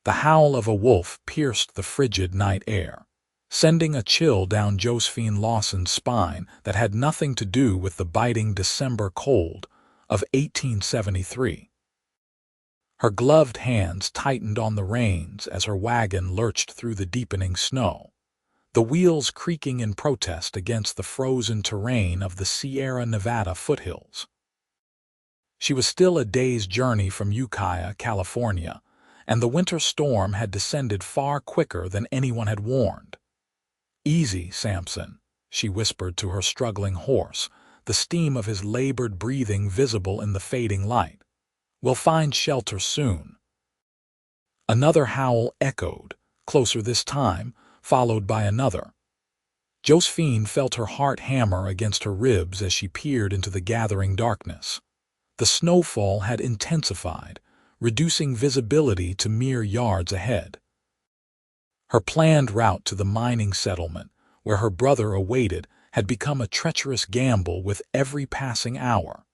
The howl of a wolf pierced the frigid night air, sending a chill down Josephine Lawson's spine that had nothing to do with the biting December cold of 1873. Her gloved hands tightened on the reins as her wagon lurched through the deepening snow, the wheels creaking in protest against the frozen terrain of the Sierra Nevada foothills. She was still a day's journey from Ukiah, California, and the winter storm had descended far quicker than anyone had warned. "Easy, Samson," she whispered to her struggling horse, the steam of his labored breathing visible in the fading light. "We'll find shelter soon." Another howl echoed, closer this time, followed by another. Josephine felt her heart hammer against her ribs as she peered into the gathering darkness. The snowfall had intensified, reducing visibility to mere yards ahead. Her planned route to the mining settlement, where her brother awaited, had become a treacherous gamble with every passing hour.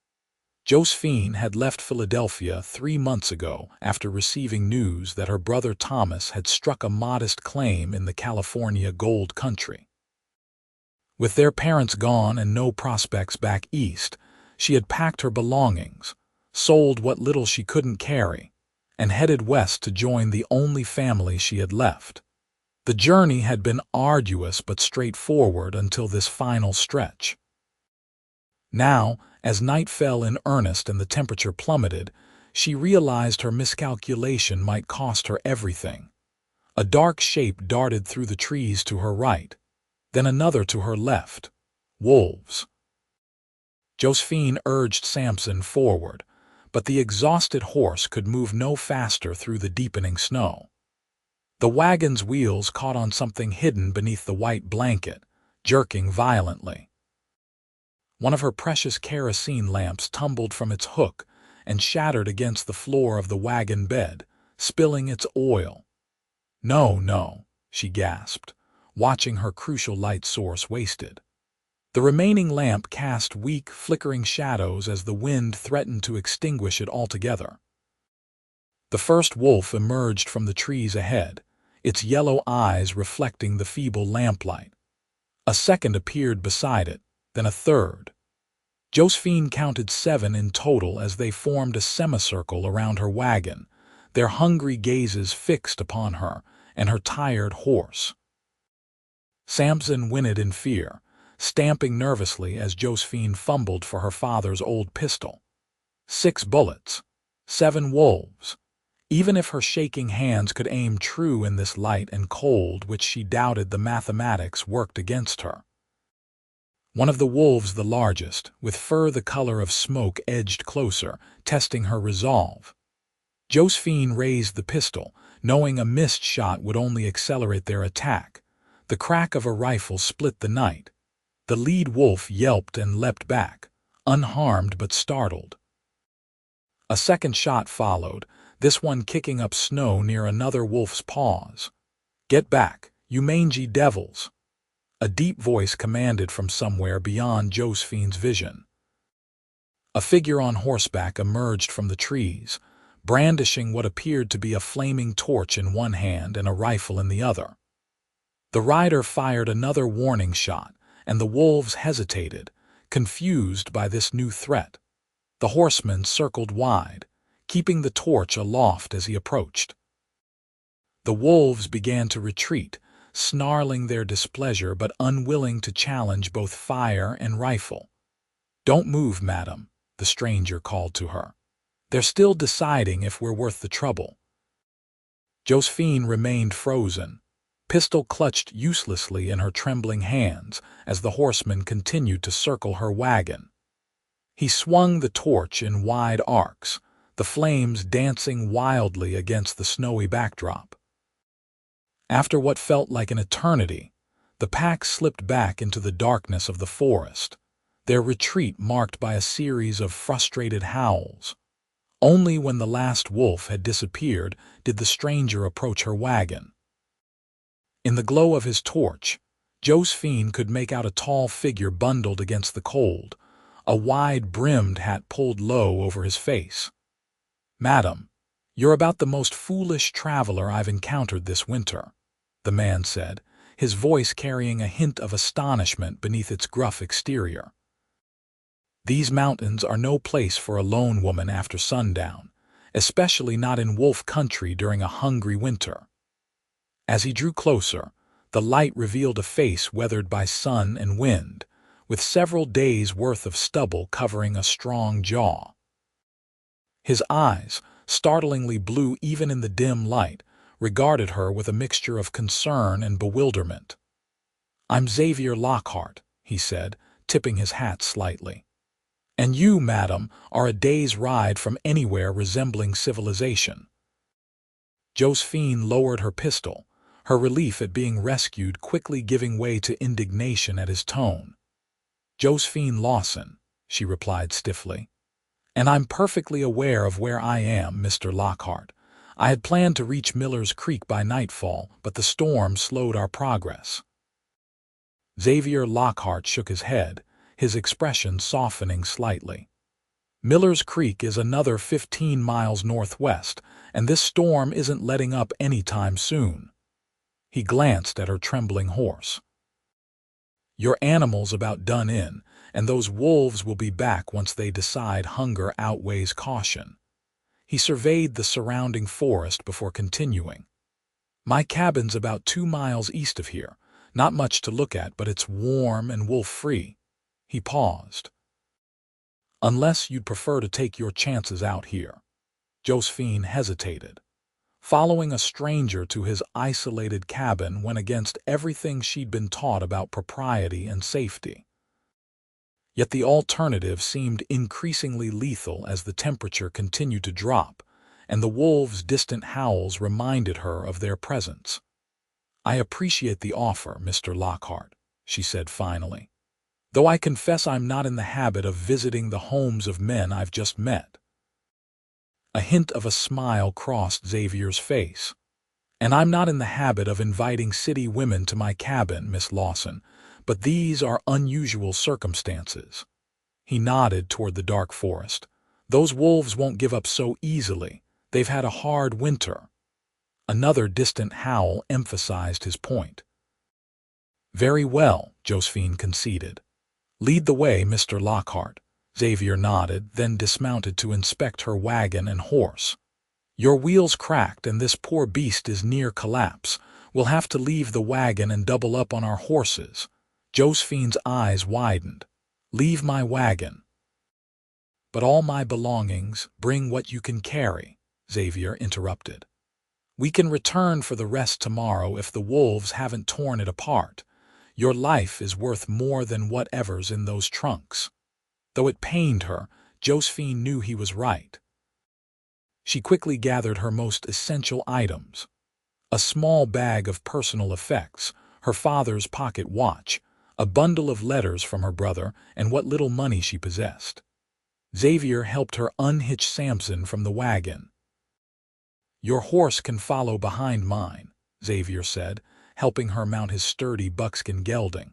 Josephine had left Philadelphia 3 months ago after receiving news that her brother Thomas had struck a modest claim in the California gold country. With their parents gone and no prospects back east, she had packed her belongings, sold what little she couldn't carry, and headed west to join the only family she had left. The journey had been arduous but straightforward until this final stretch. Now, as night fell in earnest and the temperature plummeted, she realized her miscalculation might cost her everything. A dark shape darted through the trees to her right, then another to her left. Wolves. Josephine urged Samson forward, but the exhausted horse could move no faster through the deepening snow. The wagon's wheels caught on something hidden beneath the white blanket, jerking violently. One of her precious kerosene lamps tumbled from its hook and shattered against the floor of the wagon bed, spilling its oil. "No, no," she gasped, watching her crucial light source wasted. The remaining lamp cast weak, flickering shadows as the wind threatened to extinguish it altogether. The first wolf emerged from the trees ahead, its yellow eyes reflecting the feeble lamplight. A second appeared beside it, then a third. Josephine counted 7 in total as they formed a semicircle around her wagon, their hungry gazes fixed upon her and her tired horse. Samson whinnied in fear, stamping nervously as Josephine fumbled for her father's old pistol. 6 bullets. 7 wolves. Even if her shaking hands could aim true in this light and cold which she doubted the mathematics worked against her. One of the wolves, the largest, with fur the color of smoke, edged closer, testing her resolve. Josephine raised the pistol, knowing a missed shot would only accelerate their attack. The crack of a rifle split the night. The lead wolf yelped and leapt back, unharmed but startled. A second shot followed, this one kicking up snow near another wolf's paws. "Get back, you mangy devils!" A deep voice commanded from somewhere beyond Josephine's vision. A figure on horseback emerged from the trees, brandishing what appeared to be a flaming torch in one hand and a rifle in the other. The rider fired another warning shot, and the wolves hesitated, confused by this new threat. The horseman circled wide, keeping the torch aloft as he approached. The wolves began to retreat, snarling their displeasure but unwilling to challenge both fire and rifle. "Don't move, madam," the stranger called to her. "They're still deciding if we're worth the trouble." Josephine remained frozen, pistol clutched uselessly in her trembling hands as the horseman continued to circle her wagon. He swung the torch in wide arcs, the flames dancing wildly against the snowy backdrop. After what felt like an eternity, the pack slipped back into the darkness of the forest, their retreat marked by a series of frustrated howls. Only when the last wolf had disappeared did the stranger approach her wagon. In the glow of his torch, Josephine could make out a tall figure bundled against the cold, a wide-brimmed hat pulled low over his face. "Madam," "You're about the most foolish traveler I've encountered this winter," the man said, his voice carrying a hint of astonishment beneath its gruff exterior. "These mountains are no place for a lone woman after sundown, especially not in wolf country during a hungry winter." As he drew closer, the light revealed a face weathered by sun and wind, with several days' worth of stubble covering a strong jaw. His eyes, startlingly blue even in the dim light, regarded her with a mixture of concern and bewilderment. "I'm Xavier Lockhart," he said, tipping his hat slightly. "And you, madam, are a day's ride from anywhere resembling civilization." Josephine lowered her pistol, her relief at being rescued quickly giving way to indignation at his tone. "Josephine Lawson," she replied stiffly. "And I'm perfectly aware of where I am, Mr. Lockhart. I had planned to reach Miller's Creek by nightfall, but the storm slowed our progress." Xavier Lockhart shook his head, his expression softening slightly. "Miller's Creek is another 15 miles northwest, and this storm isn't letting up any time soon." He glanced at her trembling horse. "Your animal's about done in, and those wolves will be back once they decide hunger outweighs caution." He surveyed the surrounding forest before continuing. "My cabin's about 2 miles east of here. Not much to look at, but it's warm and wolf-free." He paused. "Unless you'd prefer to take your chances out here." Josephine hesitated. Following a stranger to his isolated cabin went against everything she'd been taught about propriety and safety. Yet the alternative seemed increasingly lethal as the temperature continued to drop, and the wolves' distant howls reminded her of their presence. "I appreciate the offer, Mr. Lockhart," she said finally, "though I confess I'm not in the habit of visiting the homes of men I've just met." A hint of a smile crossed Xavier's face. "And I'm not in the habit of inviting city women to my cabin, Miss Lawson, but these are unusual circumstances." He nodded toward the dark forest. "Those wolves won't give up so easily. They've had a hard winter." Another distant howl emphasized his point. "Very well," Josephine conceded. "Lead the way, Mr. Lockhart." Xavier nodded, then dismounted to inspect her wagon and horse. "Your wheel's cracked and this poor beast is near collapse. We'll have to leave the wagon and double up on our horses." Josephine's eyes widened. "Leave my wagon." "But all my belongings, bring what you can carry," Xavier interrupted. "We can return for the rest tomorrow if the wolves haven't torn it apart. Your life is worth more than whatever's in those trunks." Though it pained her, Josephine knew he was right. She quickly gathered her most essential items: a small bag of personal effects, her father's pocket watch, a bundle of letters from her brother, and what little money she possessed. Xavier helped her unhitch Samson from the wagon. "Your horse can follow behind mine," Xavier said, helping her mount his sturdy buckskin gelding.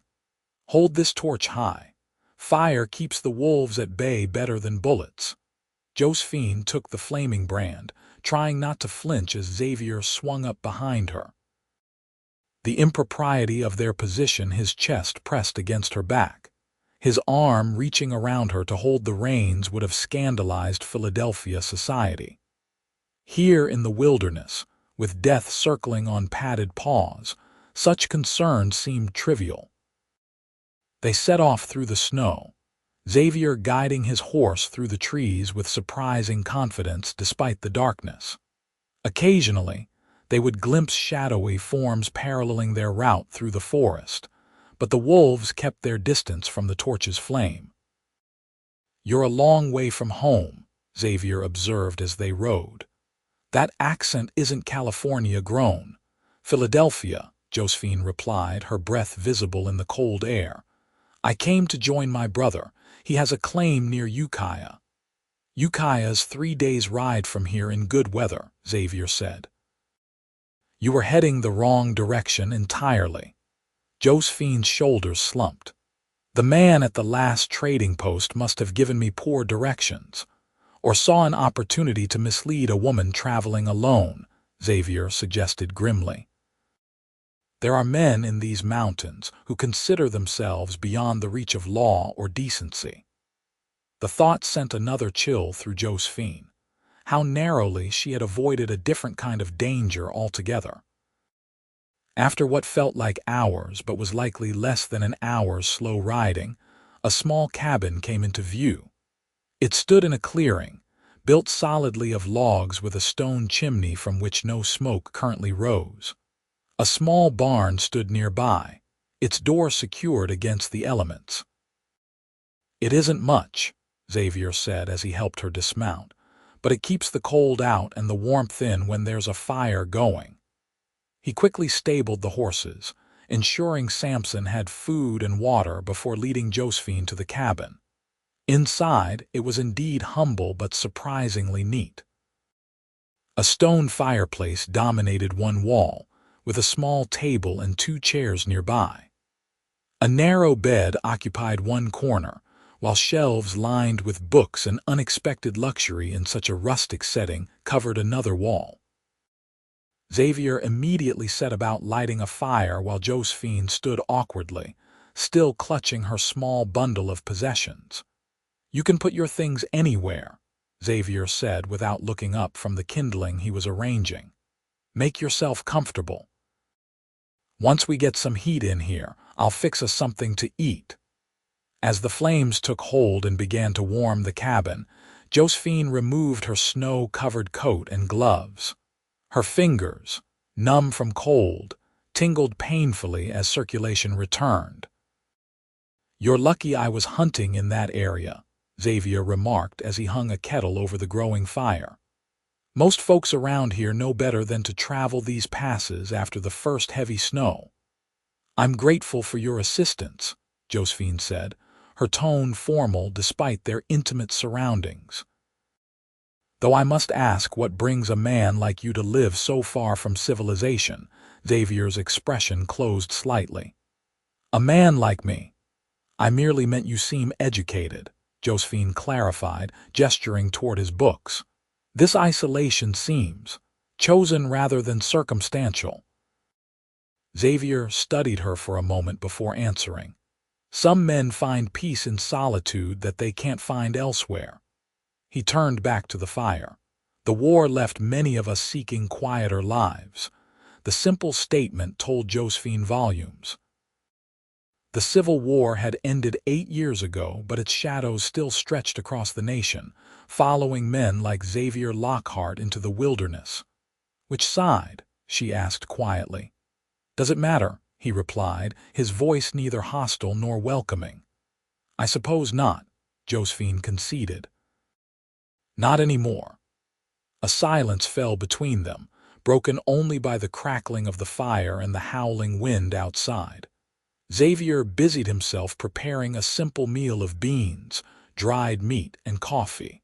"Hold this torch high. Fire keeps the wolves at bay better than bullets." Josephine took the flaming brand, trying not to flinch as Xavier swung up behind her. The impropriety of their position, his chest pressed against her back. His arm reaching around her to hold the reins would have scandalized Philadelphia society. Here in the wilderness, with death circling on padded paws, such concerns seemed trivial. They set off through the snow, Xavier guiding his horse through the trees with surprising confidence despite the darkness. Occasionally, they would glimpse shadowy forms paralleling their route through the forest, but the wolves kept their distance from the torch's flame. "You're a long way from home," Xavier observed as they rode. "That accent isn't California grown." "Philadelphia," Josephine replied, her breath visible in the cold air. "I came to join my brother. He has a claim near Ukiah." "Ukiah's 3 days' ride from here in good weather," Xavier said. "You were heading the wrong direction entirely." Josephine's shoulders slumped. "The man at the last trading post must have given me poor directions. Or saw an opportunity to mislead a woman traveling alone, Xavier suggested grimly. There are men in these mountains who consider themselves beyond the reach of law or decency. The thought sent another chill through Josephine. How narrowly she had avoided a different kind of danger altogether. After what felt like hours but was likely less than an hour's slow riding, a small cabin came into view. It stood in a clearing, built solidly of logs with a stone chimney from which no smoke currently rose. A small barn stood nearby, its door secured against the elements. "It isn't much," Xavier said as he helped her dismount, "but it keeps the cold out and the warmth in when there's a fire going." He quickly stabled the horses, ensuring Samson had food and water before leading Josephine to the cabin. Inside, it was indeed humble but surprisingly neat. A stone fireplace dominated one wall, with a small table and 2 chairs nearby. A narrow bed occupied one corner, while shelves lined with books and unexpected luxury in such a rustic setting covered another wall. Xavier immediately set about lighting a fire while Josephine stood awkwardly, still clutching her small bundle of possessions. "You can put your things anywhere," Xavier said without looking up from the kindling he was arranging. "Make yourself comfortable. Once we get some heat in here, I'll fix us something to eat." As the flames took hold and began to warm the cabin, Josephine removed her snow-covered coat and gloves. Her fingers, numb from cold, tingled painfully as circulation returned. "You're lucky I was hunting in that area," Xavier remarked as he hung a kettle over the growing fire. "Most folks around here know better than to travel these passes after the first heavy snow." "I'm grateful for your assistance," Josephine said, her tone formal despite their intimate surroundings. "Though I must ask what brings a man like you to live so far from civilization." Xavier's expression closed slightly. "A man like me. I merely meant you seem educated," Josephine clarified, gesturing toward his books. "This isolation seems chosen rather than circumstantial." Xavier studied her for a moment before answering. "Some men find peace in solitude that they can't find elsewhere." He turned back to the fire. "The war left many of us seeking quieter lives." The simple statement told Josephine volumes. The Civil War had ended 8 years ago, but its shadows still stretched across the nation, following men like Xavier Lockhart into the wilderness. "Which side?" she asked quietly. "Does it matter?" he replied, his voice neither hostile nor welcoming. "I suppose not," Josephine conceded. "Not anymore." A silence fell between them, broken only by the crackling of the fire and the howling wind outside. Xavier busied himself preparing a simple meal of beans, dried meat, and coffee.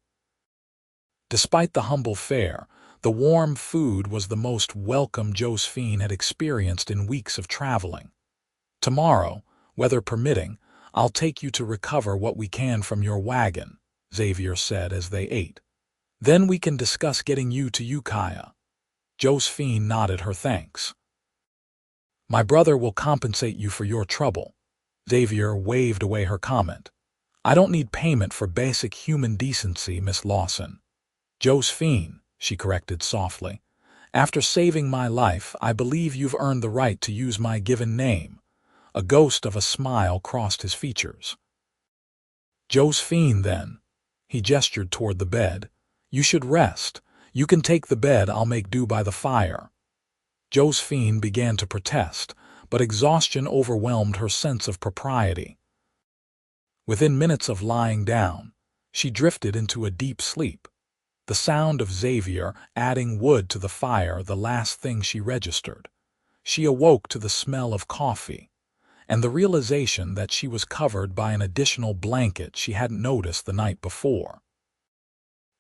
Despite the humble fare, the warm food was the most welcome Josephine had experienced in weeks of traveling. "Tomorrow, weather permitting, I'll take you to recover what we can from your wagon," Xavier said as they ate. "Then we can discuss getting you to Ukiah." Josephine nodded her thanks. "My brother will compensate you for your trouble." Xavier waved away her comment. "I don't need payment for basic human decency, Miss Lawson." "Josephine," she corrected softly. "After saving my life, I believe you've earned the right to use my given name." A ghost of a smile crossed his features. "Josephine, then." He gestured toward the bed. "You should rest. You can take the bed, I'll make do by the fire." Josephine began to protest, but exhaustion overwhelmed her sense of propriety. Within minutes of lying down, she drifted into a deep sleep. The sound of Xavier adding wood to the fire the last thing she registered. She awoke to the smell of coffee, and the realization that she was covered by an additional blanket she hadn't noticed the night before.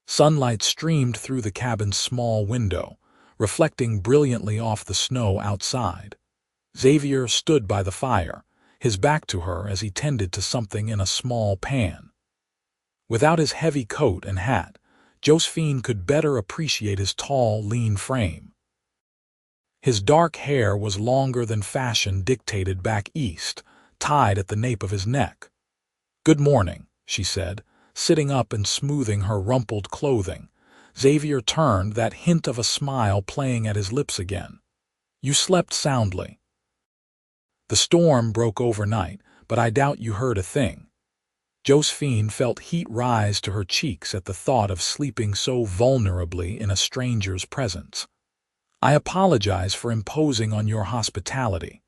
Sunlight streamed through the cabin's small window, reflecting brilliantly off the snow outside. Xavier stood by the fire, his back to her as he tended to something in a small pan. Without his heavy coat and hat, Josephine could better appreciate his tall, lean frame. His dark hair was longer than fashion dictated back east, tied at the nape of his neck. "Good morning," she said, sitting up and smoothing her rumpled clothing. Xavier turned, that hint of a smile playing at his lips again. "You slept soundly." "The storm broke overnight, but I doubt you heard a thing." Josephine felt heat rise to her cheeks at the thought of sleeping so vulnerably in a stranger's presence. "I apologize for imposing on your hospitality."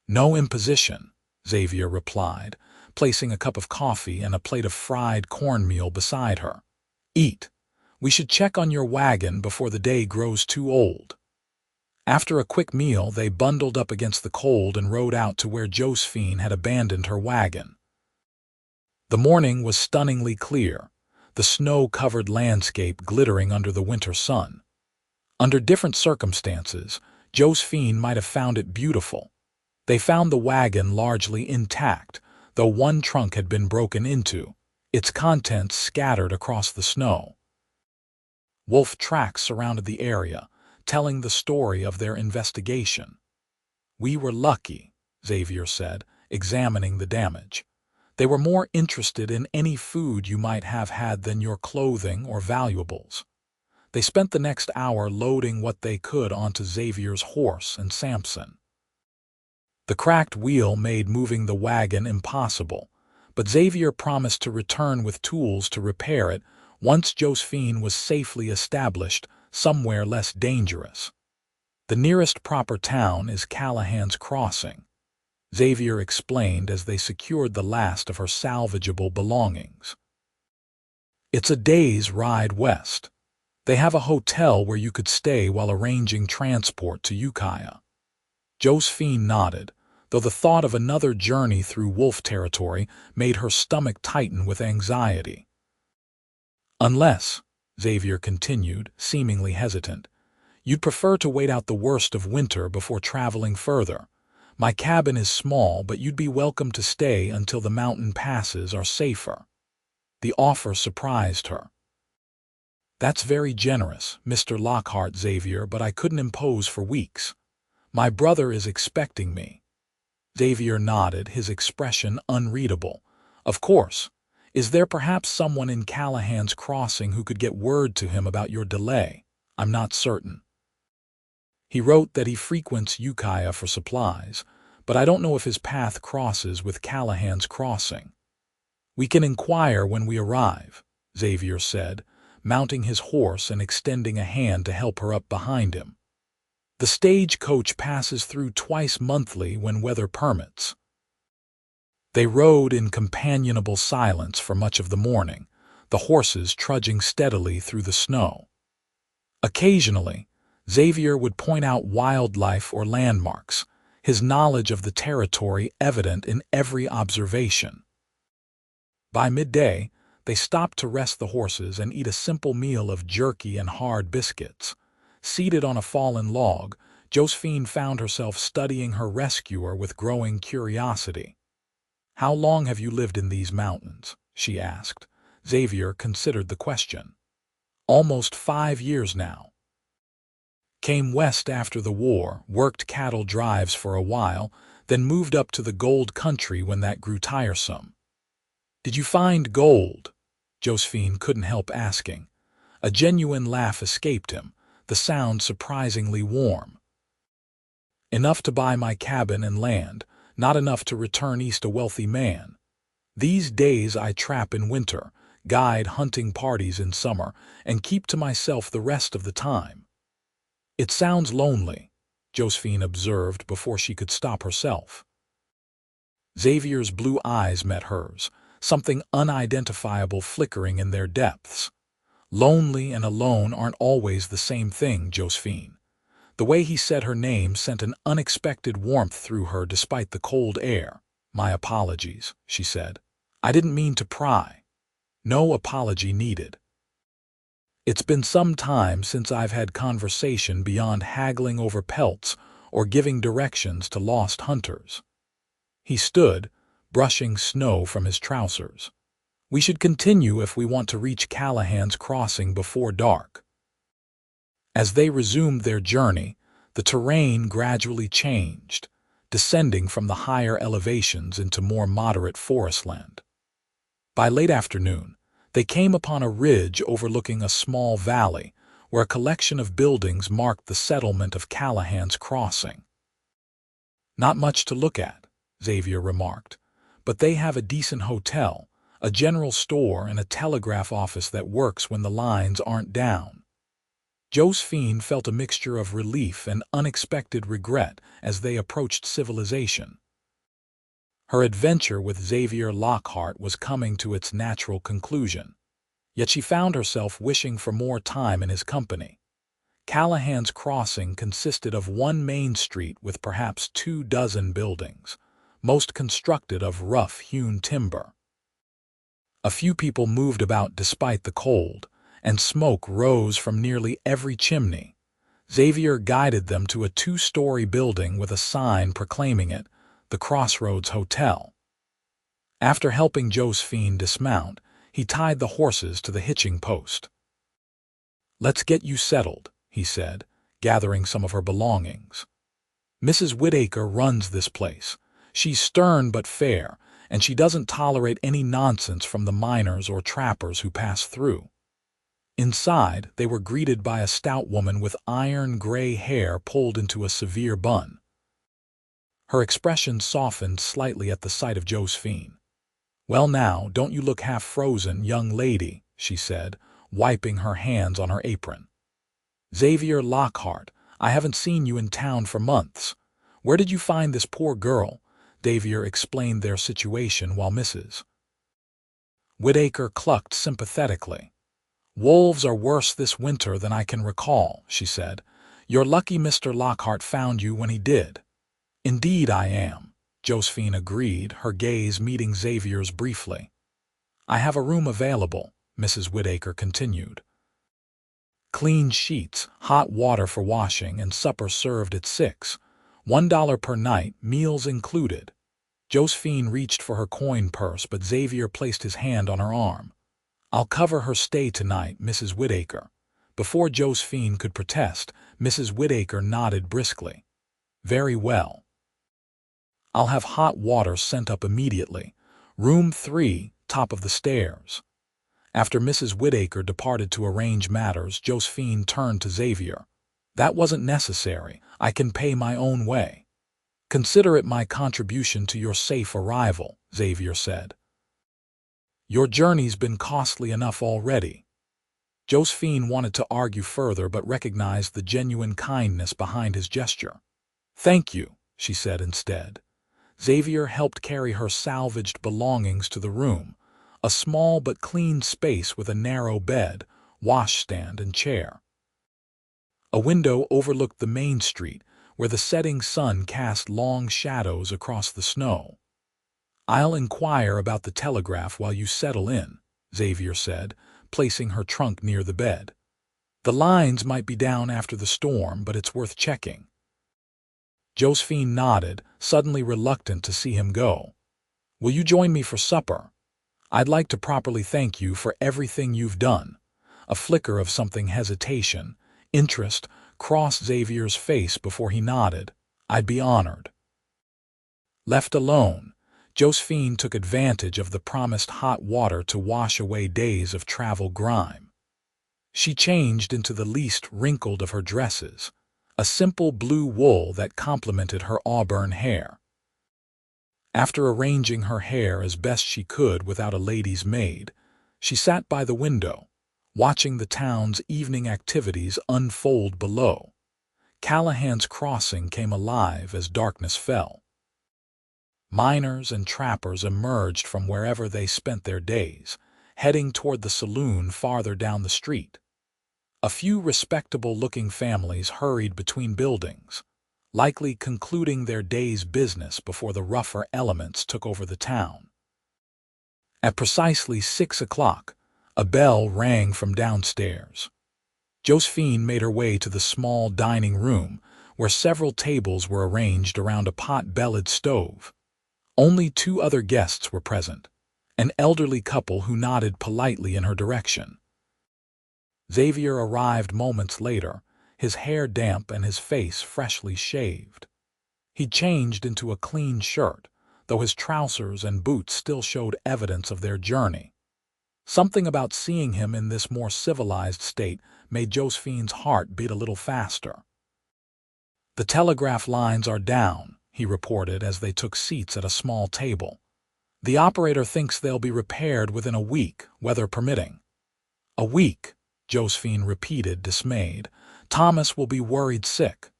"No imposition," Xavier replied, placing a cup of coffee and a plate of fried cornmeal beside her. "Eat. We should check on your wagon before the day grows too old." After a quick meal, they bundled up against the cold and rode out to where Josephine had abandoned her wagon. The morning was stunningly clear, the snow-covered landscape glittering under the winter sun. Under different circumstances, Josephine might have found it beautiful. They found the wagon largely intact, though one trunk had been broken into, its contents scattered across the snow. Wolf tracks surrounded the area, telling the story of their investigation. "We were lucky," Xavier said, examining the damage. "They were more interested in any food you might have had than your clothing or valuables." They spent the next hour loading what they could onto Xavier's horse and Samson. The cracked wheel made moving the wagon impossible, but Xavier promised to return with tools to repair it once Josephine was safely established somewhere less dangerous. "The nearest proper town is Callahan's Crossing," Xavier explained as they secured the last of her salvageable belongings. "It's a day's ride west. They have a hotel where you could stay while arranging transport to Ukiah." Josephine nodded, though the thought of another journey through wolf territory made her stomach tighten with anxiety. "Unless," Xavier continued, seemingly hesitant, "you'd prefer to wait out the worst of winter before traveling further. My cabin is small, but you'd be welcome to stay until the mountain passes are safer." The offer surprised her. "That's very generous, Mr. Lockhart, Xavier, but I couldn't impose for weeks. My brother is expecting me." Xavier nodded, his expression unreadable. "Of course. Is there perhaps someone in Callahan's Crossing who could get word to him about your delay?" "I'm not certain. He wrote that he frequents Ukiah for supplies, but I don't know if his path crosses with Callahan's Crossing." "We can inquire when we arrive," Xavier said, mounting his horse and extending a hand to help her up behind him. "The stagecoach passes through twice monthly when weather permits." They rode in companionable silence for much of the morning, the horses trudging steadily through the snow. Occasionally, Xavier would point out wildlife or landmarks, his knowledge of the territory evident in every observation. By midday, they stopped to rest the horses and eat a simple meal of jerky and hard biscuits. Seated on a fallen log, Josephine found herself studying her rescuer with growing curiosity. "How long have you lived in these mountains?" she asked. Xavier considered the question. "Almost 5 years now. Came west after the war, worked cattle drives for a while, then moved up to the gold country when that grew tiresome." "Did you find gold?" Josephine couldn't help asking. A genuine laugh escaped him, the sound surprisingly warm. "Enough to buy my cabin and land, not enough to return east a wealthy man. These days I trap in winter, guide hunting parties in summer, and keep to myself the rest of the time." "It sounds lonely," Josephine observed before she could stop herself. Xavier's blue eyes met hers, something unidentifiable flickering in their depths. "Lonely and alone aren't always the same thing, Josephine." The way he said her name sent an unexpected warmth through her despite the cold air. "My apologies," she said. "I didn't mean to pry." "No apology needed. It's been some time since I've had conversation beyond haggling over pelts or giving directions to lost hunters." He stood, brushing snow from his trousers. We should continue if we want to reach Callahan's Crossing before dark. As they resumed their journey, the terrain gradually changed, descending from the higher elevations into more moderate forestland. By late afternoon, they came upon a ridge overlooking a small valley where a collection of buildings marked the settlement of Callahan's Crossing. "Not much to look at," Xavier remarked, "but they have a decent hotel, a general store, and a telegraph office that works when the lines aren't down." Josephine felt a mixture of relief and unexpected regret as they approached civilization. Her adventure with Xavier Lockhart was coming to its natural conclusion, yet she found herself wishing for more time in his company. Callahan's Crossing consisted of one main street with perhaps 24 buildings, most constructed of rough-hewn timber. A few people moved about despite the cold, and smoke rose from nearly every chimney. Xavier guided them to a 2-story building with a sign proclaiming it the Crossroads Hotel. After helping Josephine dismount, he tied the horses to the hitching post. "Let's get you settled," he said, gathering some of her belongings. "Mrs. Whitaker runs this place. She's stern but fair, and she doesn't tolerate any nonsense from the miners or trappers who pass through." Inside, they were greeted by a stout woman with iron-gray hair pulled into a severe bun. Her expression softened slightly at the sight of Josephine. "Well now, don't you look half frozen, young lady," she said, wiping her hands on her apron. "Xavier Lockhart, I haven't seen you in town for months. Where did you find this poor girl?" Xavier explained their situation while Mrs. Whitaker clucked sympathetically. "Wolves are worse this winter than I can recall," she said. "You're lucky Mr. Lockhart found you when he did." "Indeed I am," Josephine agreed, her gaze meeting Xavier's briefly. "I have a room available," Mrs. Whitaker continued. "Clean sheets, hot water for washing, and supper served at 6. $1 per night, meals included." Josephine reached for her coin purse, but Xavier placed his hand on her arm. "I'll cover her stay tonight, Mrs. Whitaker." Before Josephine could protest, Mrs. Whitaker nodded briskly. "Very well. I'll have hot water sent up immediately. Room 3, top of the stairs." After Mrs. Whitaker departed to arrange matters, Josephine turned to Xavier. "That wasn't necessary. I can pay my own way." "Consider it my contribution to your safe arrival," Xavier said. "Your journey's been costly enough already." Josephine wanted to argue further but recognized the genuine kindness behind his gesture. "Thank you," she said instead. Xavier helped carry her salvaged belongings to the room, a small but clean space with a narrow bed, washstand, and chair. A window overlooked the main street, where the setting sun cast long shadows across the snow. "I'll inquire about the telegraph while you settle in," Xavier said, placing her trunk near the bed. "The lines might be down after the storm, but it's worth checking." Josephine nodded, suddenly reluctant to see him go. "Will you join me for supper? I'd like to properly thank you for everything you've done." A flicker of something hesitation, interest, crossed Xavier's face before he nodded. "I'd be honored." Left alone, Josephine took advantage of the promised hot water to wash away days of travel grime. She changed into the least wrinkled of her dresses, a simple blue wool that complemented her auburn hair. After arranging her hair as best she could without a lady's maid, she sat by the window, watching the town's evening activities unfold below. Callahan's Crossing came alive as darkness fell. Miners and trappers emerged from wherever they spent their days, heading toward the saloon farther down the street. A few respectable-looking families hurried between buildings, likely concluding their day's business before the rougher elements took over the town. At precisely 6 o'clock, a bell rang from downstairs. Josephine made her way to the small dining room, where several tables were arranged around a pot-bellied stove. Only 2 other guests were present, an elderly couple who nodded politely in her direction. Xavier arrived moments later, his hair damp and his face freshly shaved. He changed into a clean shirt, though his trousers and boots still showed evidence of their journey. Something about seeing him in this more civilized state made Josephine's heart beat a little faster. "The telegraph lines are down," he reported as they took seats at a small table. "The operator thinks they'll be repaired within a week, weather permitting." "A week," Josephine repeated, dismayed. "Thomas will be worried sick."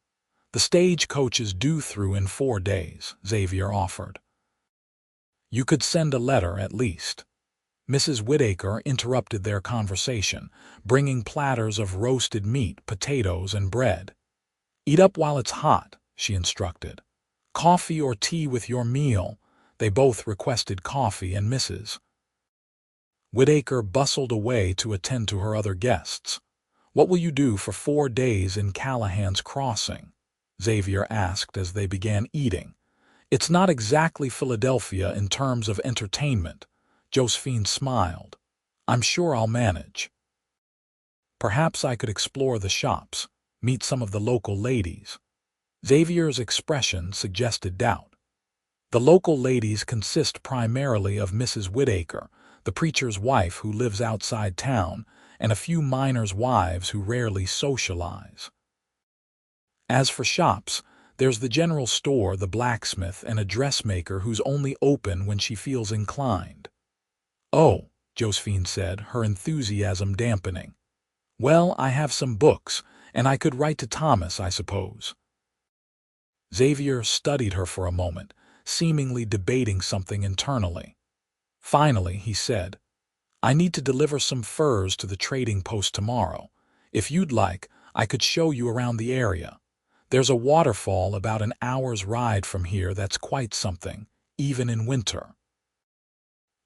"The stagecoach is due through in 4 days," Xavier offered. "You could send a letter, at least." Mrs. Whittaker interrupted their conversation, bringing platters of roasted meat, potatoes, and bread. "Eat up while it's hot," she instructed. "Coffee or tea with your meal?" They both requested coffee, and Mrs. Whittaker bustled away to attend to her other guests. "What will you do for 4 days in Callahan's Crossing?" Xavier asked as they began eating. "It's not exactly Philadelphia in terms of entertainment." Josephine smiled. "I'm sure I'll manage. Perhaps I could explore the shops, meet some of the local ladies." Xavier's expression suggested doubt. "The local ladies consist primarily of Mrs. Whittaker, the preacher's wife who lives outside town, and a few miners' wives who rarely socialize. As for shops, there's the general store, the blacksmith, and a dressmaker who's only open when she feels inclined." "Oh," Josephine said, her enthusiasm dampening. "Well, I have some books, and I could write to Thomas, I suppose." Xavier studied her for a moment, seemingly debating something internally. Finally, he said, "I need to deliver some furs to the trading post tomorrow. If you'd like, I could show you around the area. There's a waterfall about an hour's ride from here that's quite something, even in winter."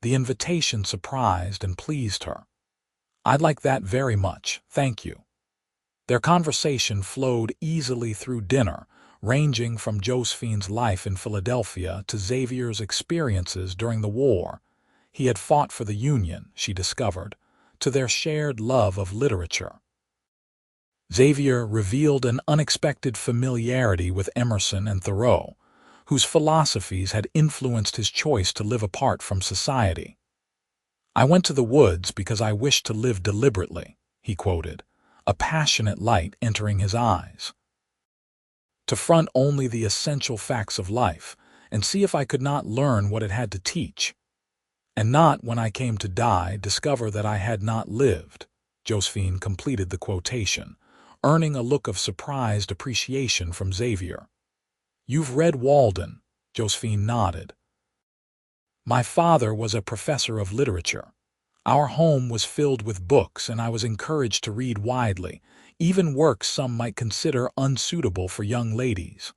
The invitation surprised and pleased her. "I'd like that very much, thank you." Their conversation flowed easily through dinner, ranging from Josephine's life in Philadelphia to Xavier's experiences during the war. He had fought for the Union, she discovered, to their shared love of literature. Xavier revealed an unexpected familiarity with Emerson and Thoreau, whose philosophies had influenced his choice to live apart from society. "I went to the woods because I wished to live deliberately," he quoted, a passionate light entering his eyes. "To front only the essential facts of life, and see if I could not learn what it had to teach. And not, when I came to die, discover that I had not lived." Josephine completed the quotation, earning a look of surprised appreciation from Xavier. "You've read Walden?" Josephine nodded. "My father was a professor of literature. Our home was filled with books, and I was encouraged to read widely, even works some might consider unsuitable for young ladies."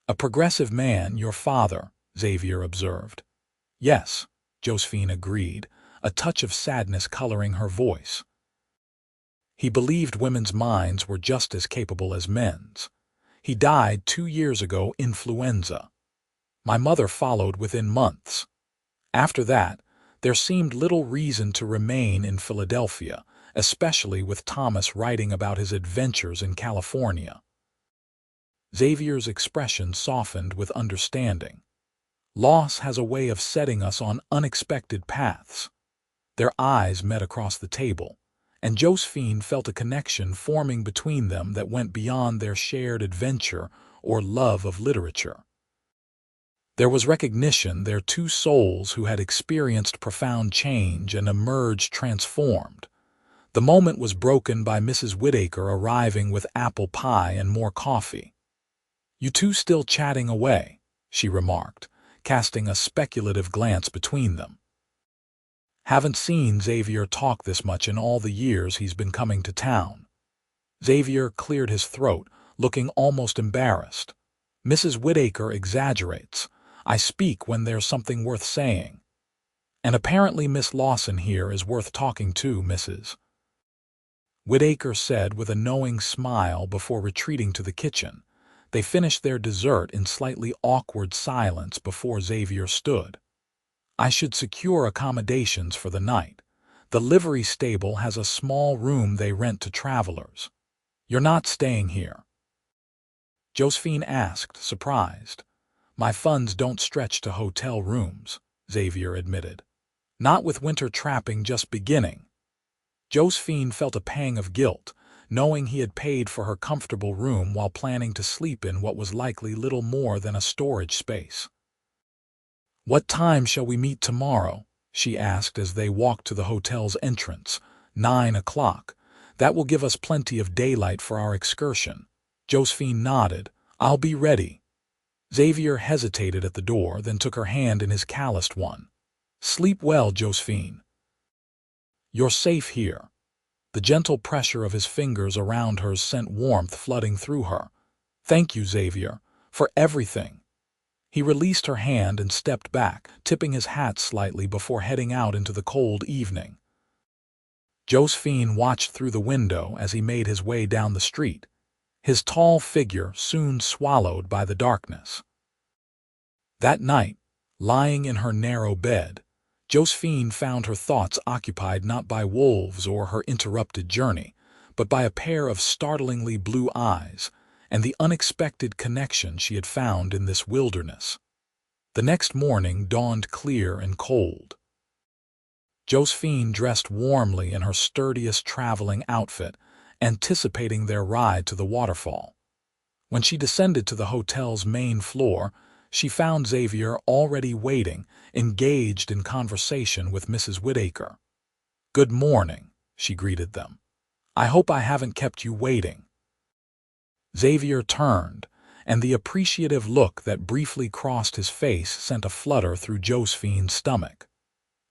"A progressive man, your father," Xavier observed. "Yes," Josephine agreed, a touch of sadness coloring her voice. "He believed women's minds were just as capable as men's. He died 2 years ago, influenza. My mother followed within months. After that, there seemed little reason to remain in Philadelphia, especially with Thomas writing about his adventures in California." Xavier's expression softened with understanding. "Loss has a way of setting us on unexpected paths." Their eyes met across the table, and Josephine felt a connection forming between them that went beyond their shared adventure or love of literature. There was recognition they're two souls who had experienced profound change and emerged transformed. The moment was broken by Mrs. Whittaker arriving with apple pie and more coffee. "You two still chatting away," she remarked, casting a speculative glance between them. "Haven't seen Xavier talk this much in all the years he's been coming to town." Xavier cleared his throat, looking almost embarrassed. "Mrs. Whittaker exaggerates. I speak when there's something worth saying. And apparently Miss Lawson here is worth talking to, Mrs. Whittaker said with a knowing smile before retreating to the kitchen. They finished their dessert in slightly awkward silence before Xavier stood. I should secure accommodations for the night. The livery stable has a small room they rent to travelers. You're not staying here?" Josephine asked, surprised. "My funds don't stretch to hotel rooms," Xavier admitted. "Not with winter trapping just beginning." Josephine felt a pang of guilt, knowing he had paid for her comfortable room while planning to sleep in what was likely little more than a storage space. "What time shall we meet tomorrow?" she asked as they walked to the hotel's entrance. 9 o'clock. That will give us plenty of daylight for our excursion." Josephine nodded. "I'll be ready." Xavier hesitated at the door, then took her hand in his calloused one. "Sleep well, Josephine. You're safe here." The gentle pressure of his fingers around hers sent warmth flooding through her. "Thank you, Xavier, for everything." He released her hand and stepped back, tipping his hat slightly before heading out into the cold evening. Josephine watched through the window as he made his way down the street, his tall figure soon swallowed by the darkness. That night, lying in her narrow bed, Josephine found her thoughts occupied not by wolves or her interrupted journey, but by a pair of startlingly blue eyes and the unexpected connection she had found in this wilderness. The next morning dawned clear and cold. Josephine dressed warmly in her sturdiest traveling outfit, anticipating their ride to the waterfall. When she descended to the hotel's main floor, she found Xavier already waiting, engaged in conversation with Mrs. Whittaker. "Good morning," she greeted them. "I hope I haven't kept you waiting." Xavier turned, and the appreciative look that briefly crossed his face sent a flutter through Josephine's stomach.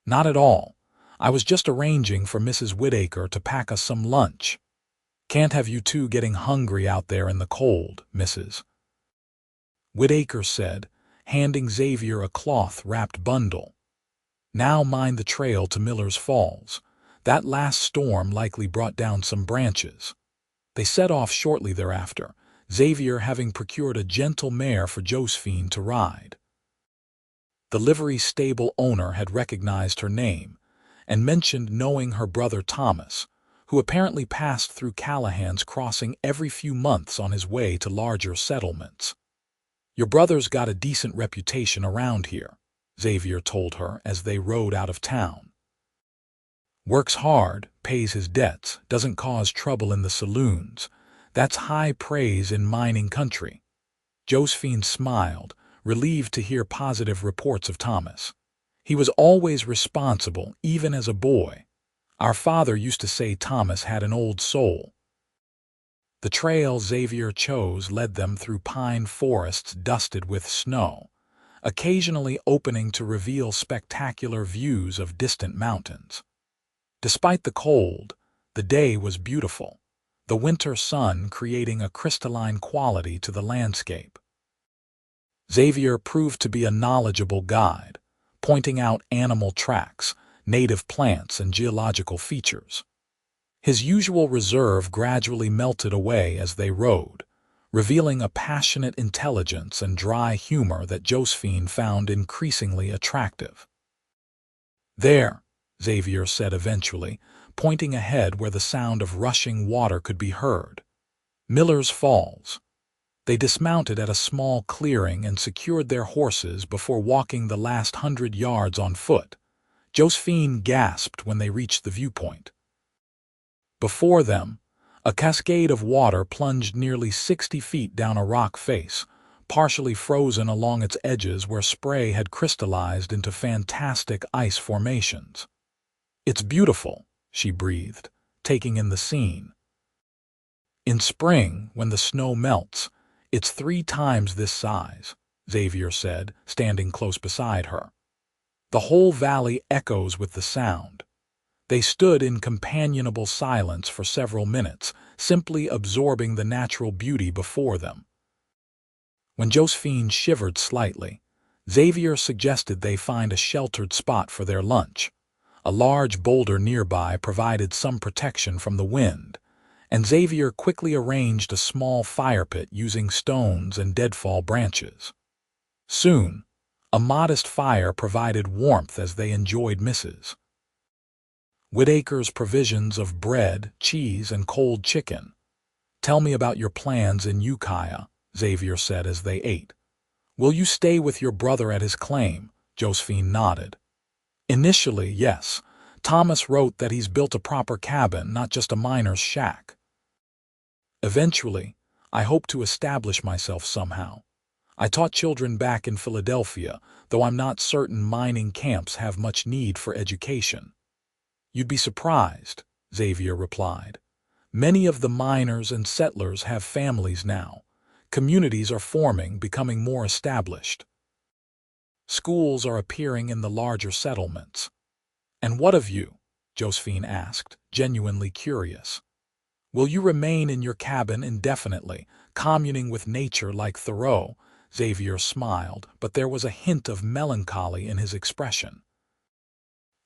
"Not at all. I was just arranging for Mrs. Whittaker to pack us some lunch. Can't have you two getting hungry out there in the cold, Mrs. Whittaker said, handing Xavier a cloth-wrapped bundle. "Now mind the trail to Miller's Falls. That last storm likely brought down some branches." They set off shortly thereafter, Xavier having procured a gentle mare for Josephine to ride. The livery stable owner had recognized her name and mentioned knowing her brother Thomas, who apparently passed through Callahan's crossing every few months on his way to larger settlements. "Your brother's got a decent reputation around here," Xavier told her as they rode out of town. "Works hard, pays his debts, doesn't cause trouble in the saloons. That's high praise in mining country." Josephine smiled, relieved to hear positive reports of Thomas. "He was always responsible, even as a boy. Our father used to say Thomas had an old soul." The trail Xavier chose led them through pine forests dusted with snow, occasionally opening to reveal spectacular views of distant mountains. Despite the cold, the day was beautiful, the winter sun creating a crystalline quality to the landscape. Xavier proved to be a knowledgeable guide, pointing out animal tracks, native plants, and geological features. His usual reserve gradually melted away as they rode, revealing a passionate intelligence and dry humor that Josephine found increasingly attractive. "There," Xavier said eventually, pointing ahead where the sound of rushing water could be heard. "Miller's Falls." They dismounted at a small clearing and secured their horses before walking the last 100 yards on foot. Josephine gasped when they reached the viewpoint. Before them, a cascade of water plunged nearly 60 feet down a rock face, partially frozen along its edges where spray had crystallized into fantastic ice formations. "It's beautiful," she breathed, taking in the scene. "In spring, when the snow melts, it's 3 times this size," Xavier said, standing close beside her. "The whole valley echoes with the sound." They stood in companionable silence for several minutes, simply absorbing the natural beauty before them. When Josephine shivered slightly, Xavier suggested they find a sheltered spot for their lunch. A large boulder nearby provided some protection from the wind, and Xavier quickly arranged a small fire pit using stones and deadfall branches. Soon, A modest fire provided warmth as they enjoyed Mrs. Whitaker's provisions of bread, cheese, and cold chicken. "Tell me about your plans in Ukiah," Xavier said as they ate. "Will you stay with your brother at his claim?" Josephine nodded. "Initially, yes. Thomas wrote that he's built a proper cabin, not just a miner's shack. Eventually, I hope to establish myself somehow. I taught children back in Philadelphia, though I'm not certain mining camps have much need for education." "You'd be surprised," Xavier replied. "Many of the miners and settlers have families now. Communities are forming, becoming more established. Schools are appearing in the larger settlements." "And what of you?" Josephine asked, genuinely curious. "Will you remain in your cabin indefinitely, communing with nature like Thoreau?" Xavier smiled, but there was a hint of melancholy in his expression.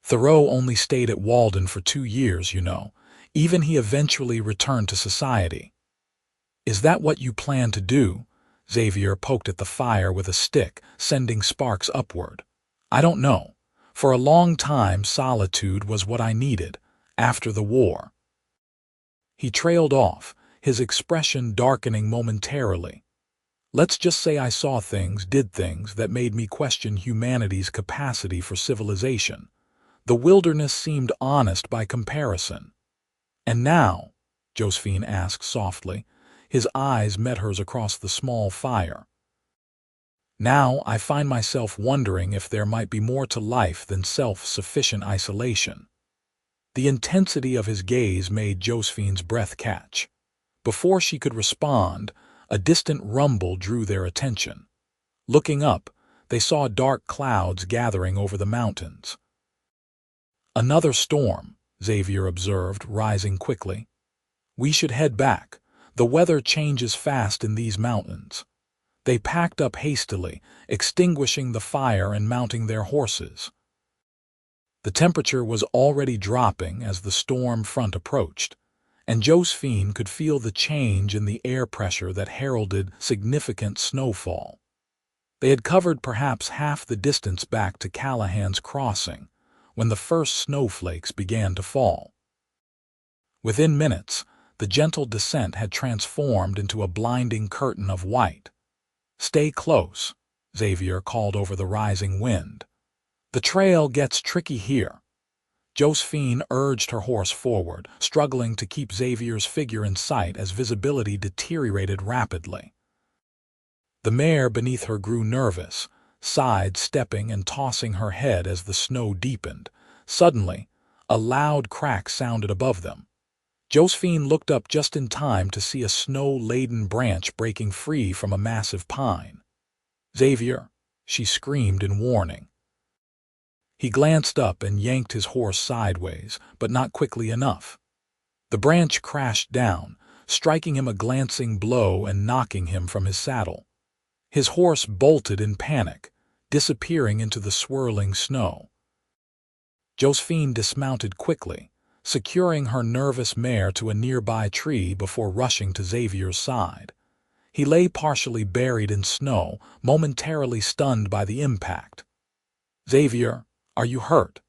"Thoreau only stayed at Walden for 2 years, you know. Even he eventually returned to society." "Is that what you plan to do?" Xavier poked at the fire with a stick, sending sparks upward. "I don't know. For a long time, solitude was what I needed, after the war." He trailed off, his expression darkening momentarily. "Let's just say I saw things, did things that made me question humanity's capacity for civilization. The wilderness seemed honest by comparison." "And now?" Josephine asked softly. His eyes met hers across the small fire. "Now I find myself wondering if there might be more to life than self-sufficient isolation." The intensity of his gaze made Josephine's breath catch. Before she could respond, a distant rumble drew their attention. Looking up, they saw dark clouds gathering over the mountains. "Another storm," Xavier observed, rising quickly. "We should head back. The weather changes fast in these mountains." They packed up hastily, extinguishing the fire and mounting their horses. The temperature was already dropping as the storm front approached, and Josephine could feel the change in the air pressure that heralded significant snowfall. They had covered perhaps half the distance back to Callahan's Crossing when the first snowflakes began to fall. Within minutes, the gentle descent had transformed into a blinding curtain of white. "Stay close," Xavier called over the rising wind. "The trail gets tricky here." Josephine urged her horse forward, struggling to keep Xavier's figure in sight as visibility deteriorated rapidly. The mare beneath her grew nervous, side-stepping and tossing her head as the snow deepened. Suddenly, a loud crack sounded above them. Josephine looked up just in time to see a snow-laden branch breaking free from a massive pine. "Xavier!" she screamed in warning. He glanced up and yanked his horse sideways, but not quickly enough. The branch crashed down, striking him a glancing blow and knocking him from his saddle. His horse bolted in panic, disappearing into the swirling snow. Josephine dismounted quickly, securing her nervous mare to a nearby tree before rushing to Xavier's side. He lay partially buried in snow, momentarily stunned by the impact. "Xavier, are you hurt?"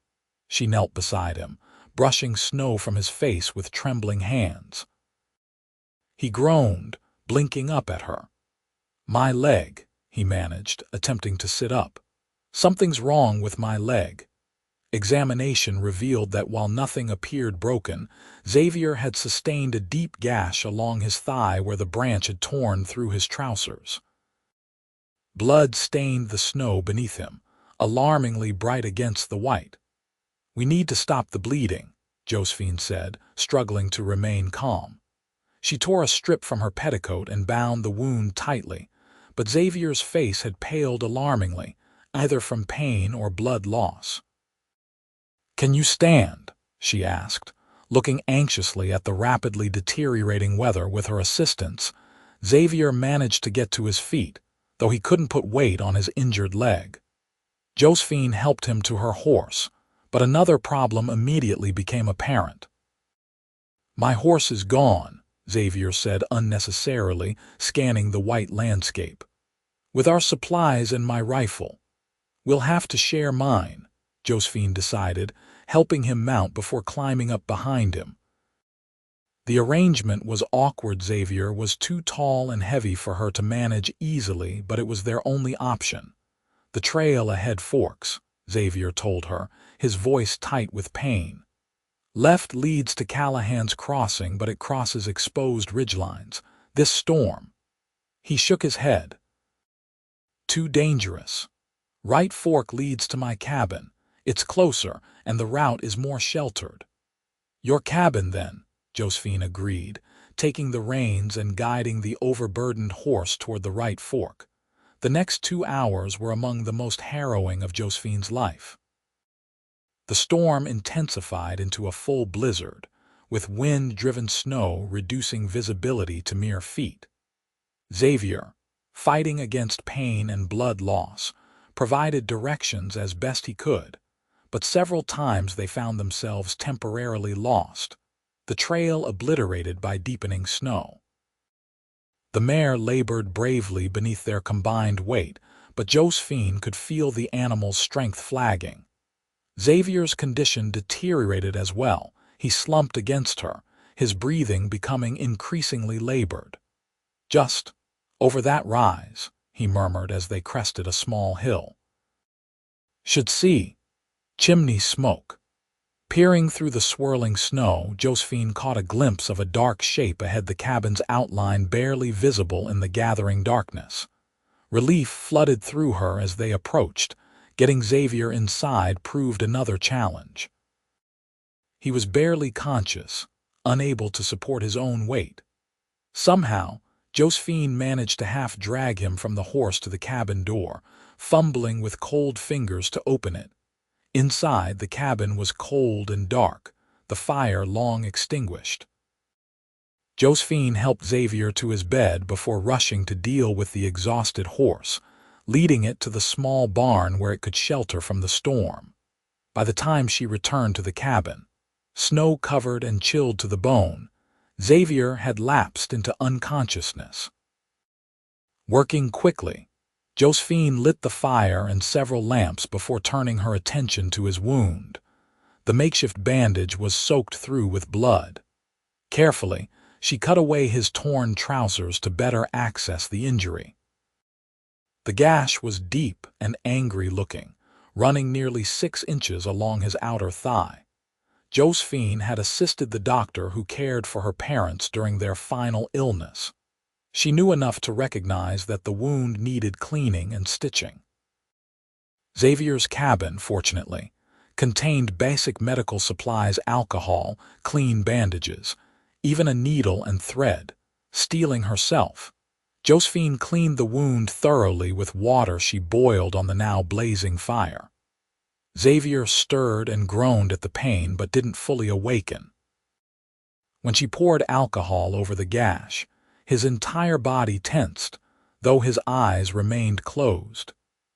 She knelt beside him, brushing snow from his face with trembling hands. He groaned, blinking up at her. "My leg," he managed, attempting to sit up. "Something's wrong with my leg." Examination revealed that while nothing appeared broken, Xavier had sustained a deep gash along his thigh where the branch had torn through his trousers. Blood stained the snow beneath him, alarmingly bright against the white. "We need to stop the bleeding," Josephine said, struggling to remain calm. She tore a strip from her petticoat and bound the wound tightly, but Xavier's face had paled alarmingly, either from pain or blood loss. "Can you stand?" she asked, looking anxiously at the rapidly deteriorating weather with her assistance. Xavier managed to get to his feet, though he couldn't put weight on his injured leg. Josephine helped him to her horse, but another problem immediately became apparent. "My horse is gone," Xavier said unnecessarily, scanning the white landscape. "With our supplies and my rifle." We'll have to share mine, Josephine decided, helping him mount before climbing up behind him. The arrangement was awkward. Xavier was too tall and heavy for her to manage easily, but it was their only option. The trail ahead forks, Xavier told her, his voice tight with pain. Left leads to Callahan's Crossing, but it crosses exposed ridgelines. This storm. He shook his head. Too dangerous. Right fork leads to my cabin. It's closer, and the route is more sheltered. Your cabin, then, Josephine agreed, taking the reins and guiding the overburdened horse toward the right fork. The next 2 hours were among the most harrowing of Josephine's life. The storm intensified into a full blizzard, with wind-driven snow reducing visibility to mere feet. Xavier, fighting against pain and blood loss, provided directions as best he could, but several times they found themselves temporarily lost, the trail obliterated by deepening snow. The mare labored bravely beneath their combined weight, but Josephine could feel the animal's strength flagging. Xavier's condition deteriorated as well. He slumped against her, his breathing becoming increasingly labored. Just over that rise, he murmured as they crested a small hill. Should see chimney smoke. Peering through the swirling snow, Josephine caught a glimpse of a dark shape ahead, the cabin's outline barely visible in the gathering darkness. Relief flooded through her as they approached. Getting Xavier inside proved another challenge. He was barely conscious, unable to support his own weight. Somehow, Josephine managed to half-drag him from the horse to the cabin door, fumbling with cold fingers to open it. Inside, the cabin was cold and dark, the fire long extinguished. Josephine helped Xavier to his bed before rushing to deal with the exhausted horse, leading it to the small barn where it could shelter from the storm. By the time she returned to the cabin, snow-covered and chilled to the bone, Xavier had lapsed into unconsciousness. Working quickly, Josephine lit the fire and several lamps before turning her attention to his wound. The makeshift bandage was soaked through with blood. Carefully, she cut away his torn trousers to better access the injury. The gash was deep and angry-looking, running nearly 6 inches along his outer thigh. Josephine had assisted the doctor who cared for her parents during their final illness. She knew enough to recognize that the wound needed cleaning and stitching. Xavier's cabin, fortunately, contained basic medical supplies: alcohol, clean bandages, even a needle and thread. Steeling herself, Josephine cleaned the wound thoroughly with water she boiled on the now blazing fire. Xavier stirred and groaned at the pain but didn't fully awaken. When she poured alcohol over the gash, his entire body tensed, though his eyes remained closed.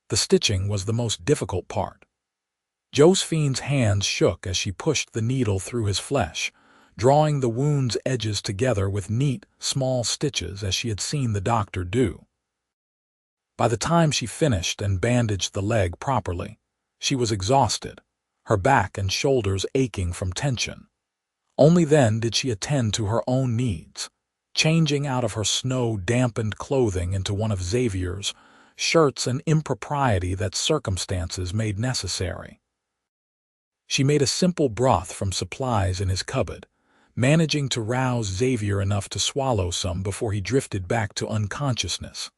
The stitching was the most difficult part. Josephine's hands shook as she pushed the needle through his flesh, drawing the wound's edges together with neat, small stitches as she had seen the doctor do. By the time she finished and bandaged the leg properly, she was exhausted, her back and shoulders aching from tension. Only then did she attend to her own needs, changing out of her snow-dampened clothing into one of Xavier's, shirts, an impropriety that circumstances made necessary. She made a simple broth from supplies in his cupboard, managing to rouse Xavier enough to swallow some before he drifted back to unconsciousness.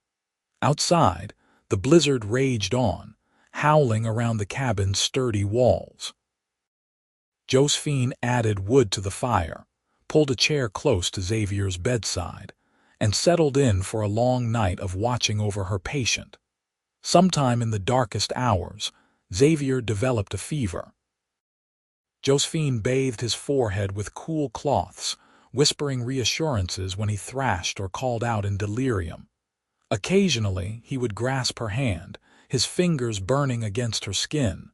Outside, the blizzard raged on, howling around the cabin's sturdy walls. Josephine added wood to the fire, pulled a chair close to Xavier's bedside, and settled in for a long night of watching over her patient. Sometime in the darkest hours, Xavier developed a fever. Josephine bathed his forehead with cool cloths, whispering reassurances when he thrashed or called out in delirium. Occasionally, he would grasp her hand, his fingers burning against her skin.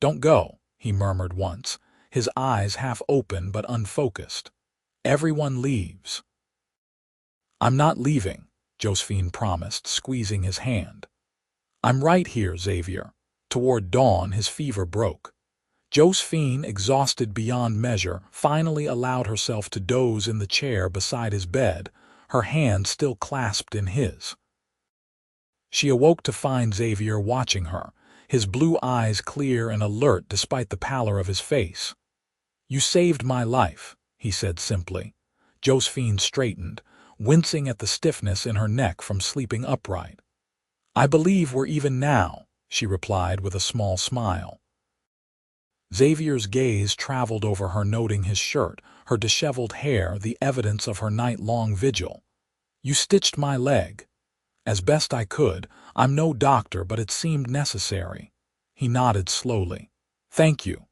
"Don't go," he murmured once, his eyes half open but unfocused. "Everyone leaves." "I'm not leaving," Josephine promised, squeezing his hand. "I'm right here, Xavier. Toward dawn, his fever broke. Josephine, exhausted beyond measure, finally allowed herself to doze in the chair beside his bed, her hand still clasped in his. She awoke to find Xavier watching her, his blue eyes clear and alert despite the pallor of his face. "You saved my life," he said simply. Josephine straightened, wincing at the stiffness in her neck from sleeping upright. "I believe we're even now," she replied with a small smile. Xavier's gaze traveled over her, noting his shirt, her disheveled hair, the evidence of her night-long vigil. "You stitched my leg." "As best I could. I'm no doctor, but it seemed necessary." He nodded slowly. "Thank you."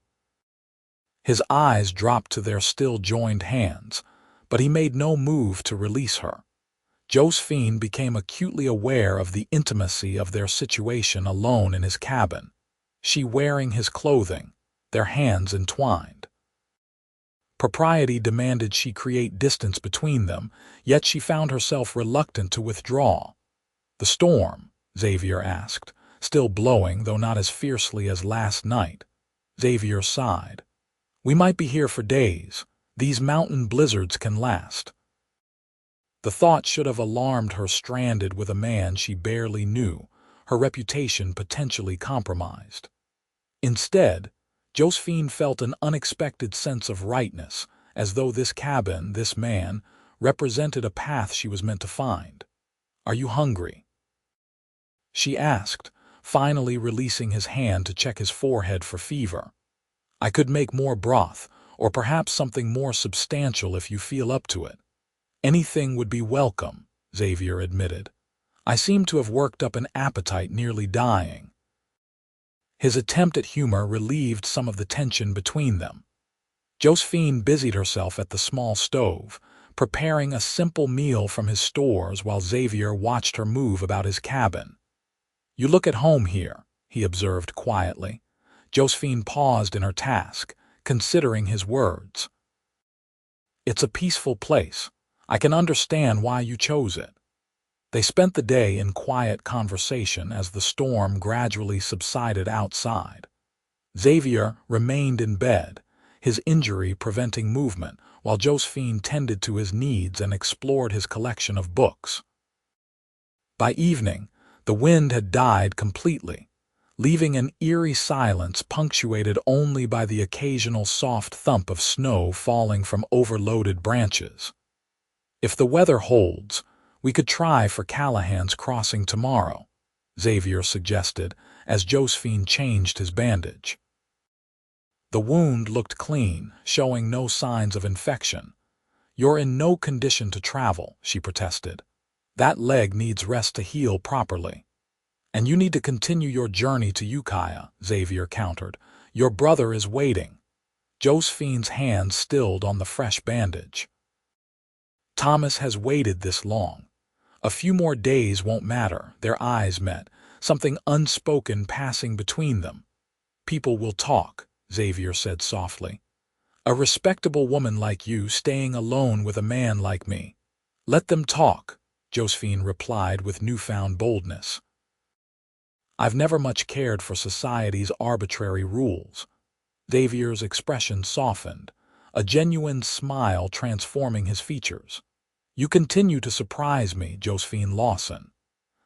His eyes dropped to their still joined hands, but he made no move to release her. Josephine became acutely aware of the intimacy of their situation alone in his cabin, she wearing his clothing, their hands entwined. Propriety demanded she create distance between them, yet she found herself reluctant to withdraw. "The storm?" Xavier asked, still blowing, though not as fiercely as last night. Xavier sighed. "We might be here for days. These mountain blizzards can last." The thought should have alarmed her, stranded with a man she barely knew, her reputation potentially compromised. Instead, Josephine felt an unexpected sense of rightness, as though this cabin, this man, represented a path she was meant to find. "Are you hungry?" she asked, finally releasing his hand to check his forehead for fever. "I could make more broth, or perhaps something more substantial if you feel up to it." "Anything would be welcome," Xavier admitted. "I seem to have worked up an appetite, nearly dying." His attempt at humor relieved some of the tension between them. Josephine busied herself at the small stove, preparing a simple meal from his stores while Xavier watched her move about his cabin. "You look at home here," he observed quietly. Josephine paused in her task, considering his words. "It's a peaceful place. I can understand why you chose it." They spent the day in quiet conversation as the storm gradually subsided outside. Xavier remained in bed, his injury preventing movement, while Josephine tended to his needs and explored his collection of books. By evening, the wind had died completely, leaving an eerie silence punctuated only by the occasional soft thump of snow falling from overloaded branches. "If the weather holds, we could try for Callahan's Crossing tomorrow," Xavier suggested as Josephine changed his bandage. The wound looked clean, showing no signs of infection. "You're in no condition to travel," she protested. "That leg needs rest to heal properly." "And you need to continue your journey to Ukiah," Xavier countered. "Your brother is waiting." Josephine's hand stilled on the fresh bandage. "Thomas has waited this long. A few more days won't matter." Their eyes met, something unspoken passing between them. "People will talk," Xavier said softly. "A respectable woman like you staying alone with a man like me." "Let them talk," Josephine replied with newfound boldness. "I've never much cared for society's arbitrary rules." Xavier's expression softened, a genuine smile transforming his features. "You continue to surprise me, Josephine Lawson."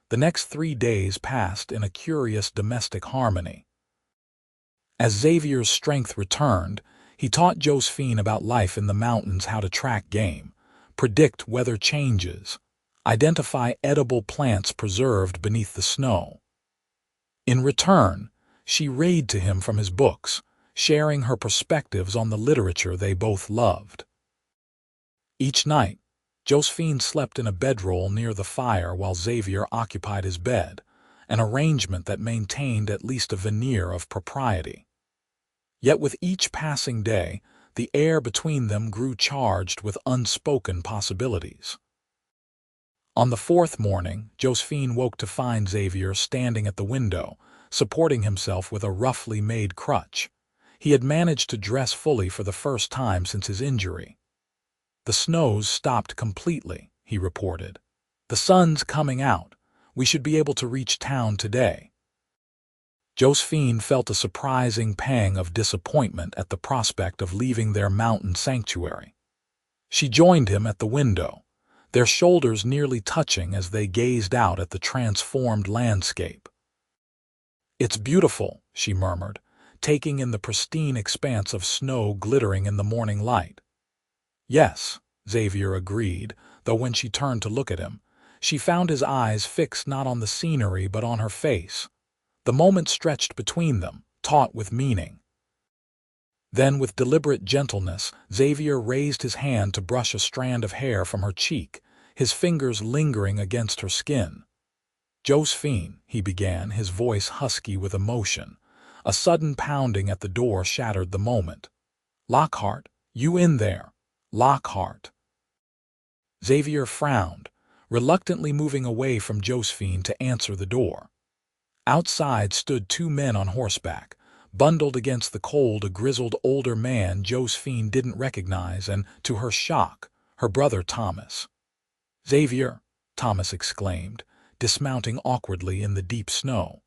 The next 3 days passed in a curious domestic harmony. As Xavier's strength returned, he taught Josephine about life in the mountains, how to track game, predict weather changes, identify edible plants preserved beneath the snow. In return, she read to him from his books, sharing her perspectives on the literature they both loved. Each night, Josephine slept in a bedroll near the fire while Xavier occupied his bed, an arrangement that maintained at least a veneer of propriety. Yet with each passing day, the air between them grew charged with unspoken possibilities. On the 4th morning, Josephine woke to find Xavier standing at the window, supporting himself with a roughly made crutch. He had managed to dress fully for the first time since his injury. "The snow's stopped completely," he reported. "The sun's coming out. We should be able to reach town today." Josephine felt a surprising pang of disappointment at the prospect of leaving their mountain sanctuary. She joined him at the window, their shoulders nearly touching as they gazed out at the transformed landscape. "It's beautiful," she murmured, taking in the pristine expanse of snow glittering in the morning light. "Yes," Xavier agreed, though when she turned to look at him, she found his eyes fixed not on the scenery but on her face. The moment stretched between them, taut with meaning. Then, with deliberate gentleness, Xavier raised his hand to brush a strand of hair from her cheek, his fingers lingering against her skin. "Josephine," he began, his voice husky with emotion. A sudden pounding at the door shattered the moment. "Lockhart, you in there? Lockhart." Xavier frowned, reluctantly moving away from Josephine to answer the door. Outside stood two men on horseback, bundled against the cold, a grizzled older man Josephine didn't recognize, and, to her shock, her brother Thomas. "Xavier," Thomas exclaimed, dismounting awkwardly in the deep snow.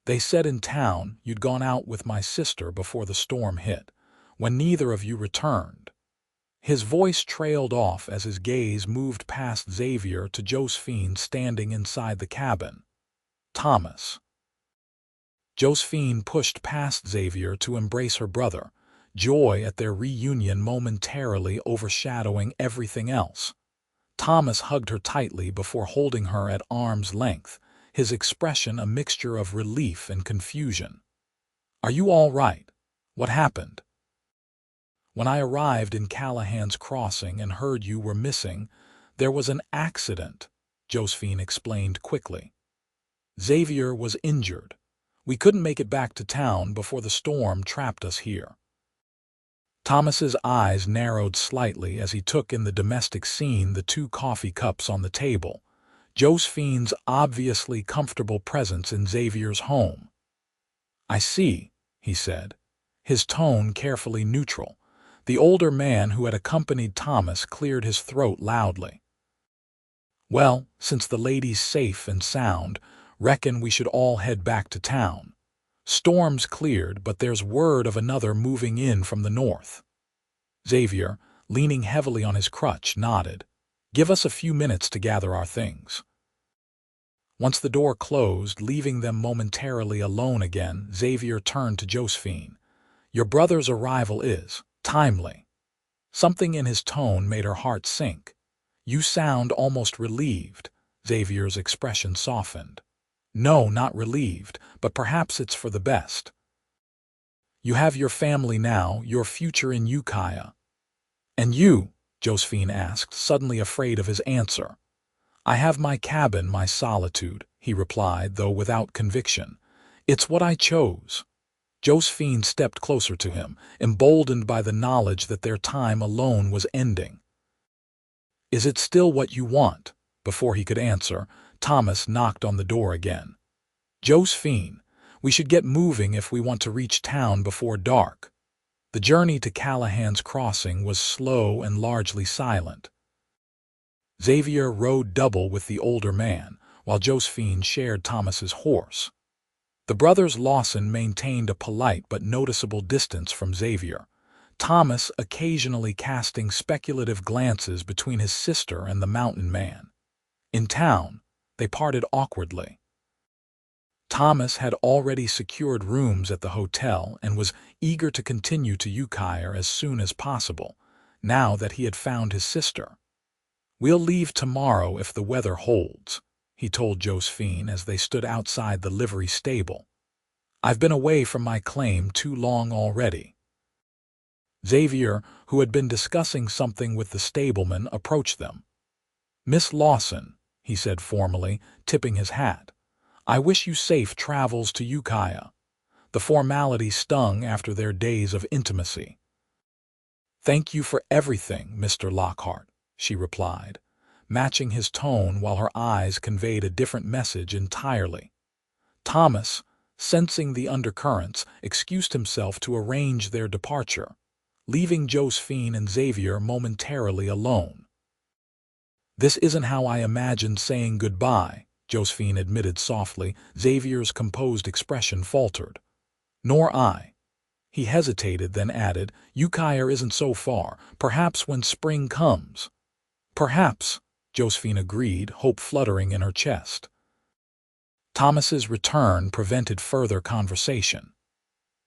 "They said in town you'd gone out with my sister before the storm hit, when neither of you returned." His voice trailed off as his gaze moved past Xavier to Josephine standing inside the cabin. "Thomas." Josephine pushed past Xavier to embrace her brother, joy at their reunion momentarily overshadowing everything else. Thomas hugged her tightly before holding her at arm's length, his expression a mixture of relief and confusion. "Are you all right? What happened?" "When I arrived in Callahan's Crossing and heard you were missing, there was an accident," Josephine explained quickly. "Xavier was injured. We couldn't make it back to town before the storm trapped us here." Thomas's eyes narrowed slightly as he took in the domestic scene, the two coffee cups on the table, Josephine's obviously comfortable presence in Xavier's home. "I see," he said, his tone carefully neutral. The older man who had accompanied Thomas cleared his throat loudly. "Well, since the lady's safe and sound, reckon we should all head back to town. Storm's cleared, but there's word of another moving in from the north." Xavier, leaning heavily on his crutch, nodded. "Give us a few minutes to gather our things." Once the door closed, leaving them momentarily alone again, Xavier turned to Josephine. "Your brother's arrival is timely." Something in his tone made her heart sink. "You sound almost relieved." Xavier's expression softened. "No, not relieved, but perhaps it's for the best. You have your family now, your future in Ukiah." "And you?" Josephine asked, suddenly afraid of his answer. "I have my cabin, my solitude," he replied, though without conviction. "It's what I chose." Josephine stepped closer to him, emboldened by the knowledge that their time alone was ending. "Is it still what you want?" Before he could answer, Thomas knocked on the door again. "Josephine, we should get moving if we want to reach town before dark." The journey to Callahan's Crossing was slow and largely silent. Xavier rode double with the older man, while Josephine shared Thomas's horse. The brothers Lawson maintained a polite but noticeable distance from Xavier, Thomas occasionally casting speculative glances between his sister and the mountain man. In town, they parted awkwardly. Thomas had already secured rooms at the hotel and was eager to continue to Ukiah as soon as possible, now that he had found his sister. "We'll leave tomorrow if the weather holds," he told Josephine as they stood outside the livery stable. "I've been away from my claim too long already." Xavier, who had been discussing something with the stableman, approached them. "Miss Lawson," he said formally, tipping his hat, "I wish you safe travels to Ukiah." The formality stung after their days of intimacy. "Thank you for everything, Mr. Lockhart," she replied, matching his tone while her eyes conveyed a different message entirely. Thomas, sensing the undercurrents, excused himself to arrange their departure, leaving Josephine and Xavier momentarily alone. "This isn't how I imagined saying goodbye," Josephine admitted softly. Xavier's composed expression faltered. Nor I. He hesitated, then added, Ukiah isn't so far. Perhaps when spring comes. Perhaps, Josephine agreed, hope fluttering in her chest. Thomas's return prevented further conversation.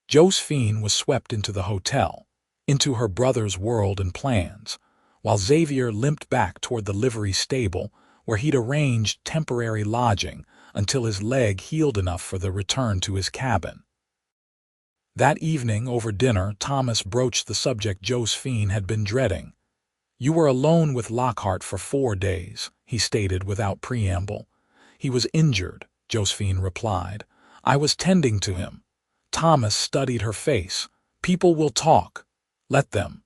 Josephine was swept into the hotel, into her brother's world and plans, while Xavier limped back toward the livery stable where he'd arranged temporary lodging until his leg healed enough for the return to his cabin. That evening, over dinner, Thomas broached the subject Josephine had been dreading. You were alone with Lockhart for 4 days, he stated without preamble. He was injured, Josephine replied. I was tending to him. Thomas studied her face. People will talk. Let them.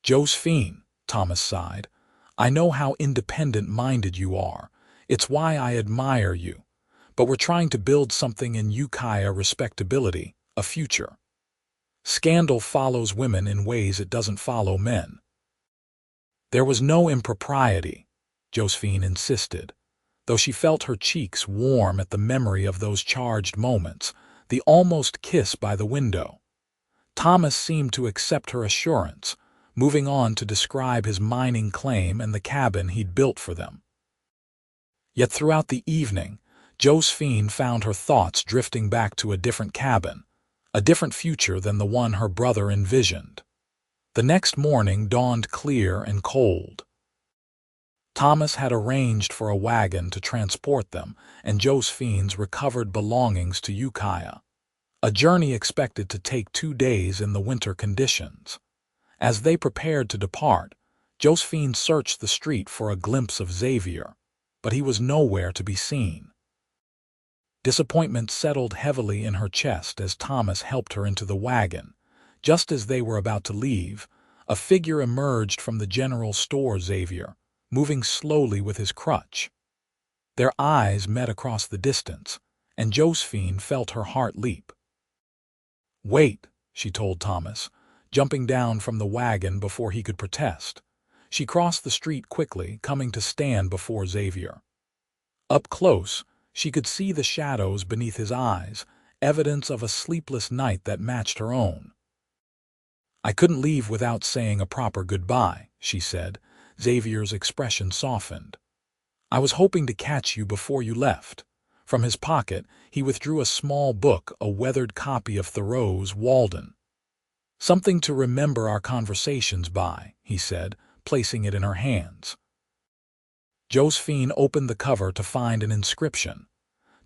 Josephine, Thomas sighed. I know how independent-minded you are. It's why I admire you. But we're trying to build something in Ukiah respectability, a future. Scandal follows women in ways it doesn't follow men. There was no impropriety, Josephine insisted, though she felt her cheeks warm at the memory of those charged moments, the almost kiss by the window. Thomas seemed to accept her assurance, moving on to describe his mining claim and the cabin he'd built for them. Yet throughout the evening, Josephine found her thoughts drifting back to a different cabin, a different future than the one her brother envisioned. The next morning dawned clear and cold. Thomas had arranged for a wagon to transport them and Josephine's recovered belongings to Ukiah, a journey expected to take 2 days in the winter conditions. As they prepared to depart, Josephine searched the street for a glimpse of Xavier, but he was nowhere to be seen. Disappointment settled heavily in her chest as Thomas helped her into the wagon. Just as they were about to leave, a figure emerged from the general store. Xavier, moving slowly with his crutch. Their eyes met across the distance, and Josephine felt her heart leap. Wait, she told Thomas, jumping down from the wagon before he could protest. She crossed the street quickly, coming to stand before Xavier. Up close, she could see the shadows beneath his eyes, evidence of a sleepless night that matched her own. I couldn't leave without saying a proper goodbye, she said. Xavier's expression softened. I was hoping to catch you before you left. From his pocket, he withdrew a small book, a weathered copy of Thoreau's Walden. Something to remember our conversations by, he said, placing it in her hands. Josephine opened the cover to find an inscription.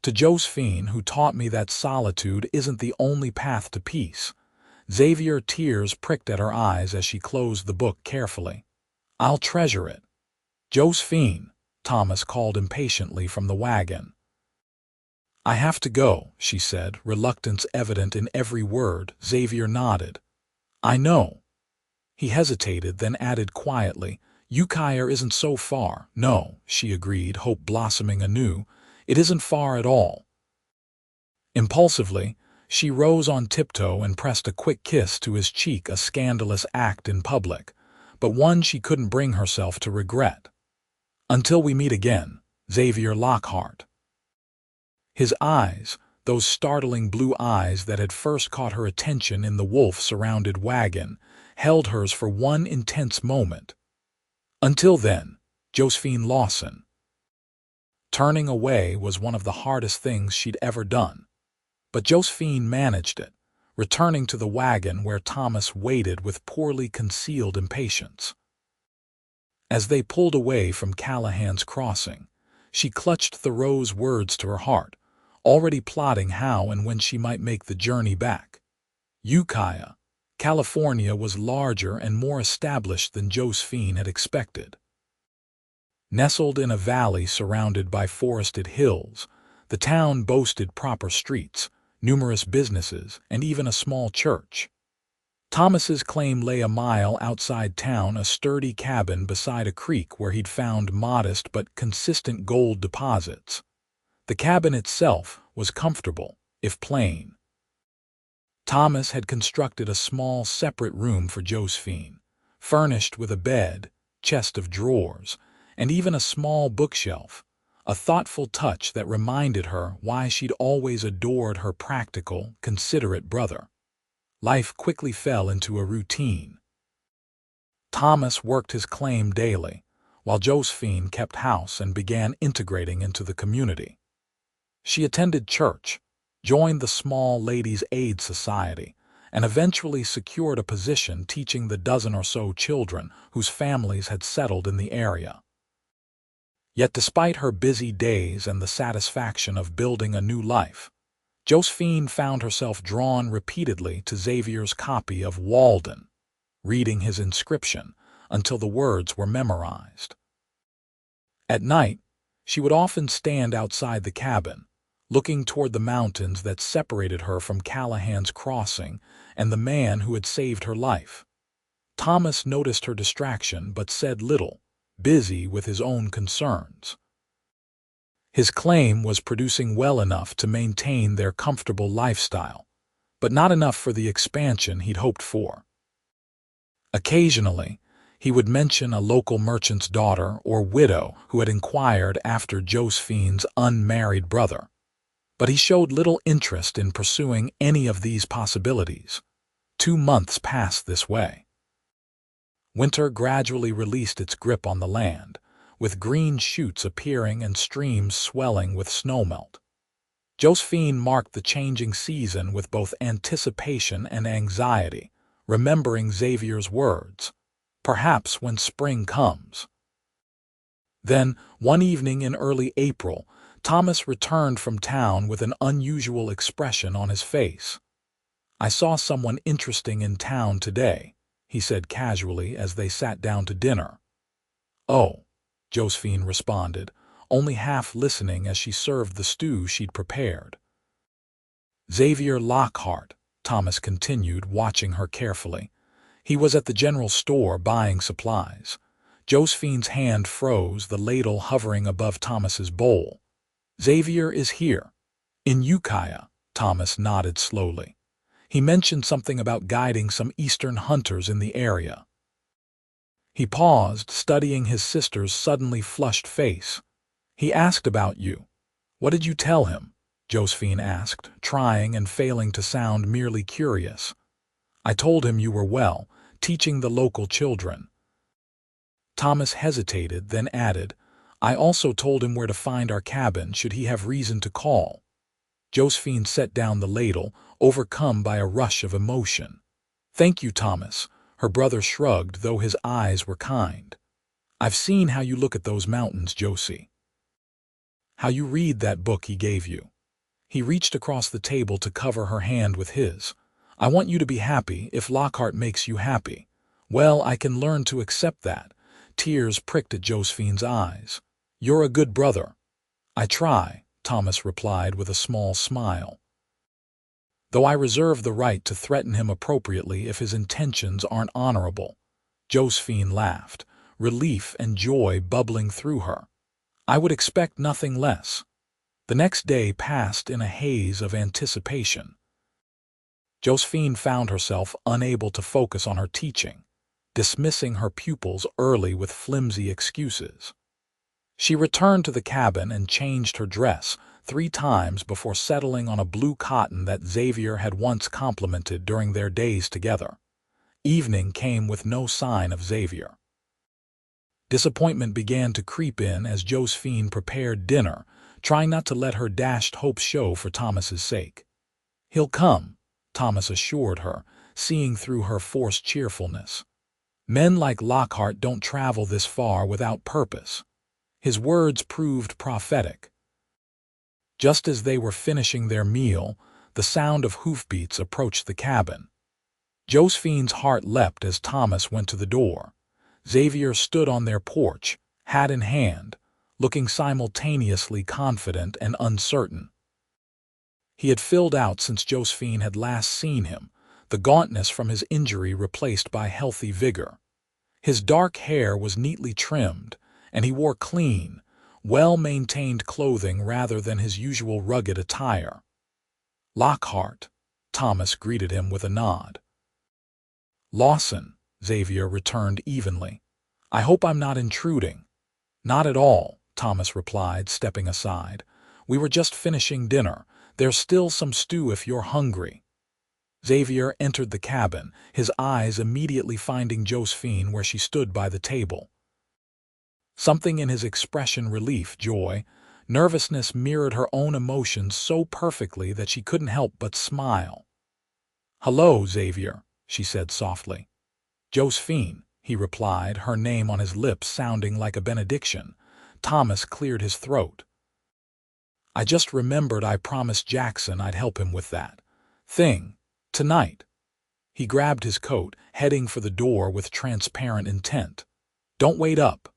To Josephine, who taught me that solitude isn't the only path to peace. Xavier, tears pricked at her eyes as she closed the book carefully. I'll treasure it. Josephine, Thomas called impatiently from the wagon. I have to go, she said, reluctance evident in every word. Xavier nodded. I know. He hesitated, then added quietly, Ukiah isn't so far. No, she agreed, hope blossoming anew. It isn't far at all. Impulsively, she rose on tiptoe and pressed a quick kiss to his cheek, a scandalous act in public, but one she couldn't bring herself to regret. Until we meet again, Xavier Lockhart. His eyes, those startling blue eyes that had first caught her attention in the wolf-surrounded wagon, held hers for one intense moment. Until then, Josephine Lawson. Turning away was one of the hardest things she'd ever done. But Josephine managed it, returning to the wagon where Thomas waited with poorly concealed impatience. As they pulled away from Callahan's crossing, she clutched Thoreau's words to her heart, already plotting how and when she might make the journey back. Ukiah, California was larger and more established than Josephine had expected. Nestled in a valley surrounded by forested hills, the town boasted proper streets, numerous businesses, and even a small church. Thomas's claim lay a mile outside town, a sturdy cabin beside a creek where he'd found modest but consistent gold deposits. The cabin itself was comfortable, if plain. Thomas had constructed a small separate room for Josephine, furnished with a bed, chest of drawers, and even a small bookshelf, a thoughtful touch that reminded her why she'd always adored her practical, considerate brother. Life quickly fell into a routine. Thomas worked his claim daily, while Josephine kept house and began integrating into the community. She attended church, joined the Small Ladies' Aid Society, and eventually secured a position teaching the dozen or so children whose families had settled in the area. Yet despite her busy days and the satisfaction of building a new life, Josephine found herself drawn repeatedly to Xavier's copy of Wagon, reading his inscription until the words were memorized. At night, she would often stand outside the cabin, looking toward the mountains that separated her from Callahan's Crossing and the man who had saved her life. Thomas noticed her distraction but said little, busy with his own concerns. His claim was producing well enough to maintain their comfortable lifestyle, but not enough for the expansion he'd hoped for. Occasionally, he would mention a local merchant's daughter or widow who had inquired after Josephine's unmarried brother, but he showed little interest in pursuing any of these possibilities. 2 months passed this way. Winter gradually released its grip on the land, with green shoots appearing and streams swelling with snowmelt. Josephine marked the changing season with both anticipation and anxiety, remembering Xavier's words, "Perhaps when spring comes." Then, one evening in early April, Thomas returned from town with an unusual expression on his face. "I saw someone interesting in town today," he said casually as they sat down to dinner. "Oh," Josephine responded, only half listening as she served the stew she'd prepared. "Xavier Lockhart," Thomas continued, watching her carefully. "He was at the general store buying supplies." Josephine's hand froze, the ladle hovering above Thomas's bowl. "Xavier is here." "In Ukiah," Thomas nodded slowly. "He mentioned something about guiding some eastern hunters in the area." He paused, studying his sister's suddenly flushed face. "He asked about you." "What did you tell him?" Josephine asked, trying and failing to sound merely curious. "I told him you were well, teaching the local children." Thomas hesitated, then added, "I also told him where to find our cabin should he have reason to call." Josephine set down the ladle, overcome by a rush of emotion. "Thank you, Thomas," her brother shrugged, though his eyes were kind. "I've seen how you look at those mountains, Josie. How you read that book he gave you." He reached across the table to cover her hand with his. "I want you to be happy if Lockhart makes you happy. Well, I can learn to accept that." Tears pricked at Josephine's eyes. "You're a good brother." "I try," Thomas replied with a small smile. "Though I reserve the right to threaten him appropriately if his intentions aren't honorable." Josephine laughed, relief and joy bubbling through her. "I would expect nothing less." The next day passed in a haze of anticipation. Josephine found herself unable to focus on her teaching, dismissing her pupils early with flimsy excuses. She returned to the cabin and changed her dress 3 times before settling on a blue cotton that Xavier had once complimented during their days together. Evening came with no sign of Xavier. Disappointment began to creep in as Josephine prepared dinner, trying not to let her dashed hopes show for Thomas's sake. "He'll come," Thomas assured her, seeing through her forced cheerfulness. "Men like Lockhart don't travel this far without purpose." His words proved prophetic. Just as they were finishing their meal, the sound of hoofbeats approached the cabin. Josephine's heart leapt as Thomas went to the door. Xavier stood on their porch, hat in hand, looking simultaneously confident and uncertain. He had filled out since Josephine had last seen him, the gauntness from his injury replaced by healthy vigor. His dark hair was neatly trimmed, and he wore clean, well-maintained clothing rather than his usual rugged attire. "Lockhart," Thomas greeted him with a nod. "Lawson," Xavier returned evenly. "I hope I'm not intruding." "Not at all," Thomas replied, stepping aside. "We were just finishing dinner. There's still some stew if you're hungry." Xavier entered the cabin, his eyes immediately finding Josephine where she stood by the table. Something in his expression, relief, joy, nervousness, mirrored her own emotions so perfectly that she couldn't help but smile. "Hello, Xavier," she said softly. "Josephine," he replied, her name on his lips sounding like a benediction. Thomas cleared his throat. "I just remembered I promised Jackson I'd help him with that thing tonight." He grabbed his coat, heading for the door with transparent intent. "Don't wait up."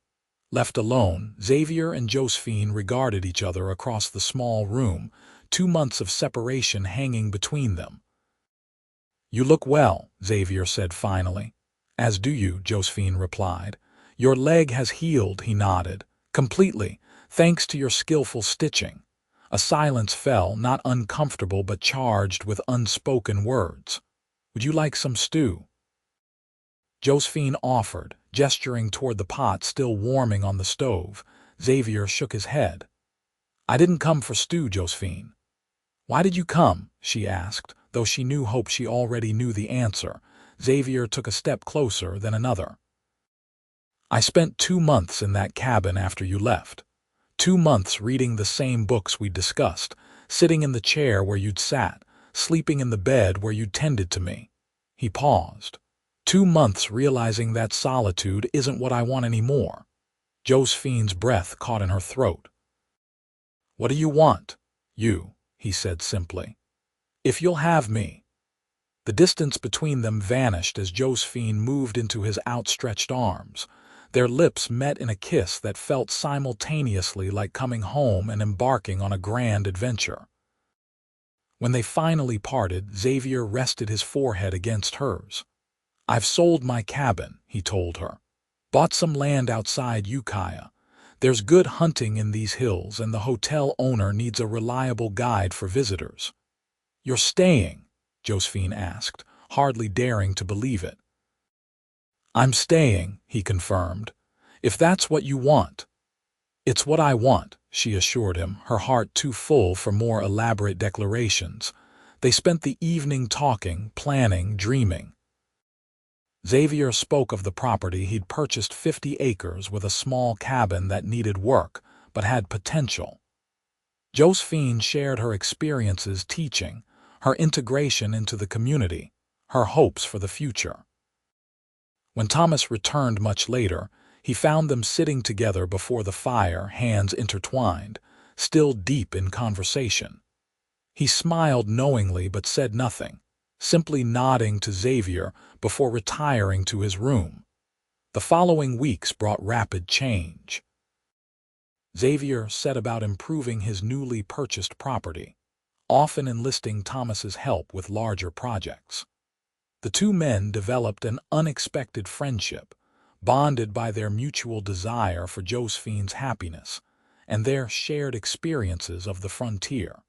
Left alone, Xavier and Josephine regarded each other across the small room, 2 months of separation hanging between them. "You look well," Xavier said finally. "As do you," Josephine replied. "Your leg has healed," he nodded. "Completely, thanks to your skillful stitching." A silence fell, not uncomfortable but charged with unspoken words. "Would you like some stew?" Josephine offered, gesturing toward the pot still warming on the stove. Xavier shook his head. "I didn't come for stew, Josephine." "Why did you come?" she asked, though she hoped she already knew the answer. Xavier took a step closer, then another. "I spent 2 months in that cabin after you left. 2 months reading the same books we'd discussed, sitting in the chair where you'd sat, sleeping in the bed where you'd tended to me." He paused. 2 months realizing that solitude isn't what I want anymore." Josephine's breath caught in her throat. "What do you want?" "You," he said simply. "If you'll have me." The distance between them vanished as Josephine moved into his outstretched arms. Their lips met in a kiss that felt simultaneously like coming home and embarking on a grand adventure. When they finally parted, Xavier rested his forehead against hers. "I've sold my cabin," he told her. "Bought some land outside Ukiah. There's good hunting in these hills, and the hotel owner needs a reliable guide for visitors." "You're staying?" Josephine asked, hardly daring to believe it. "I'm staying," he confirmed. "If that's what you want." "It's what I want," she assured him, her heart too full for more elaborate declarations. They spent the evening talking, planning, dreaming. Xavier spoke of the property he'd purchased, 50 acres with a small cabin that needed work but had potential. Josephine shared her experiences teaching, her integration into the community, her hopes for the future. When Thomas returned much later, he found them sitting together before the fire, hands intertwined, still deep in conversation. He smiled knowingly but said nothing, simply nodding to Xavier before retiring to his room. The following weeks brought rapid change. Xavier set about improving his newly purchased property, often enlisting Thomas's help with larger projects. The two men developed an unexpected friendship, bonded by their mutual desire for Josephine's happiness and their shared experiences of the frontier.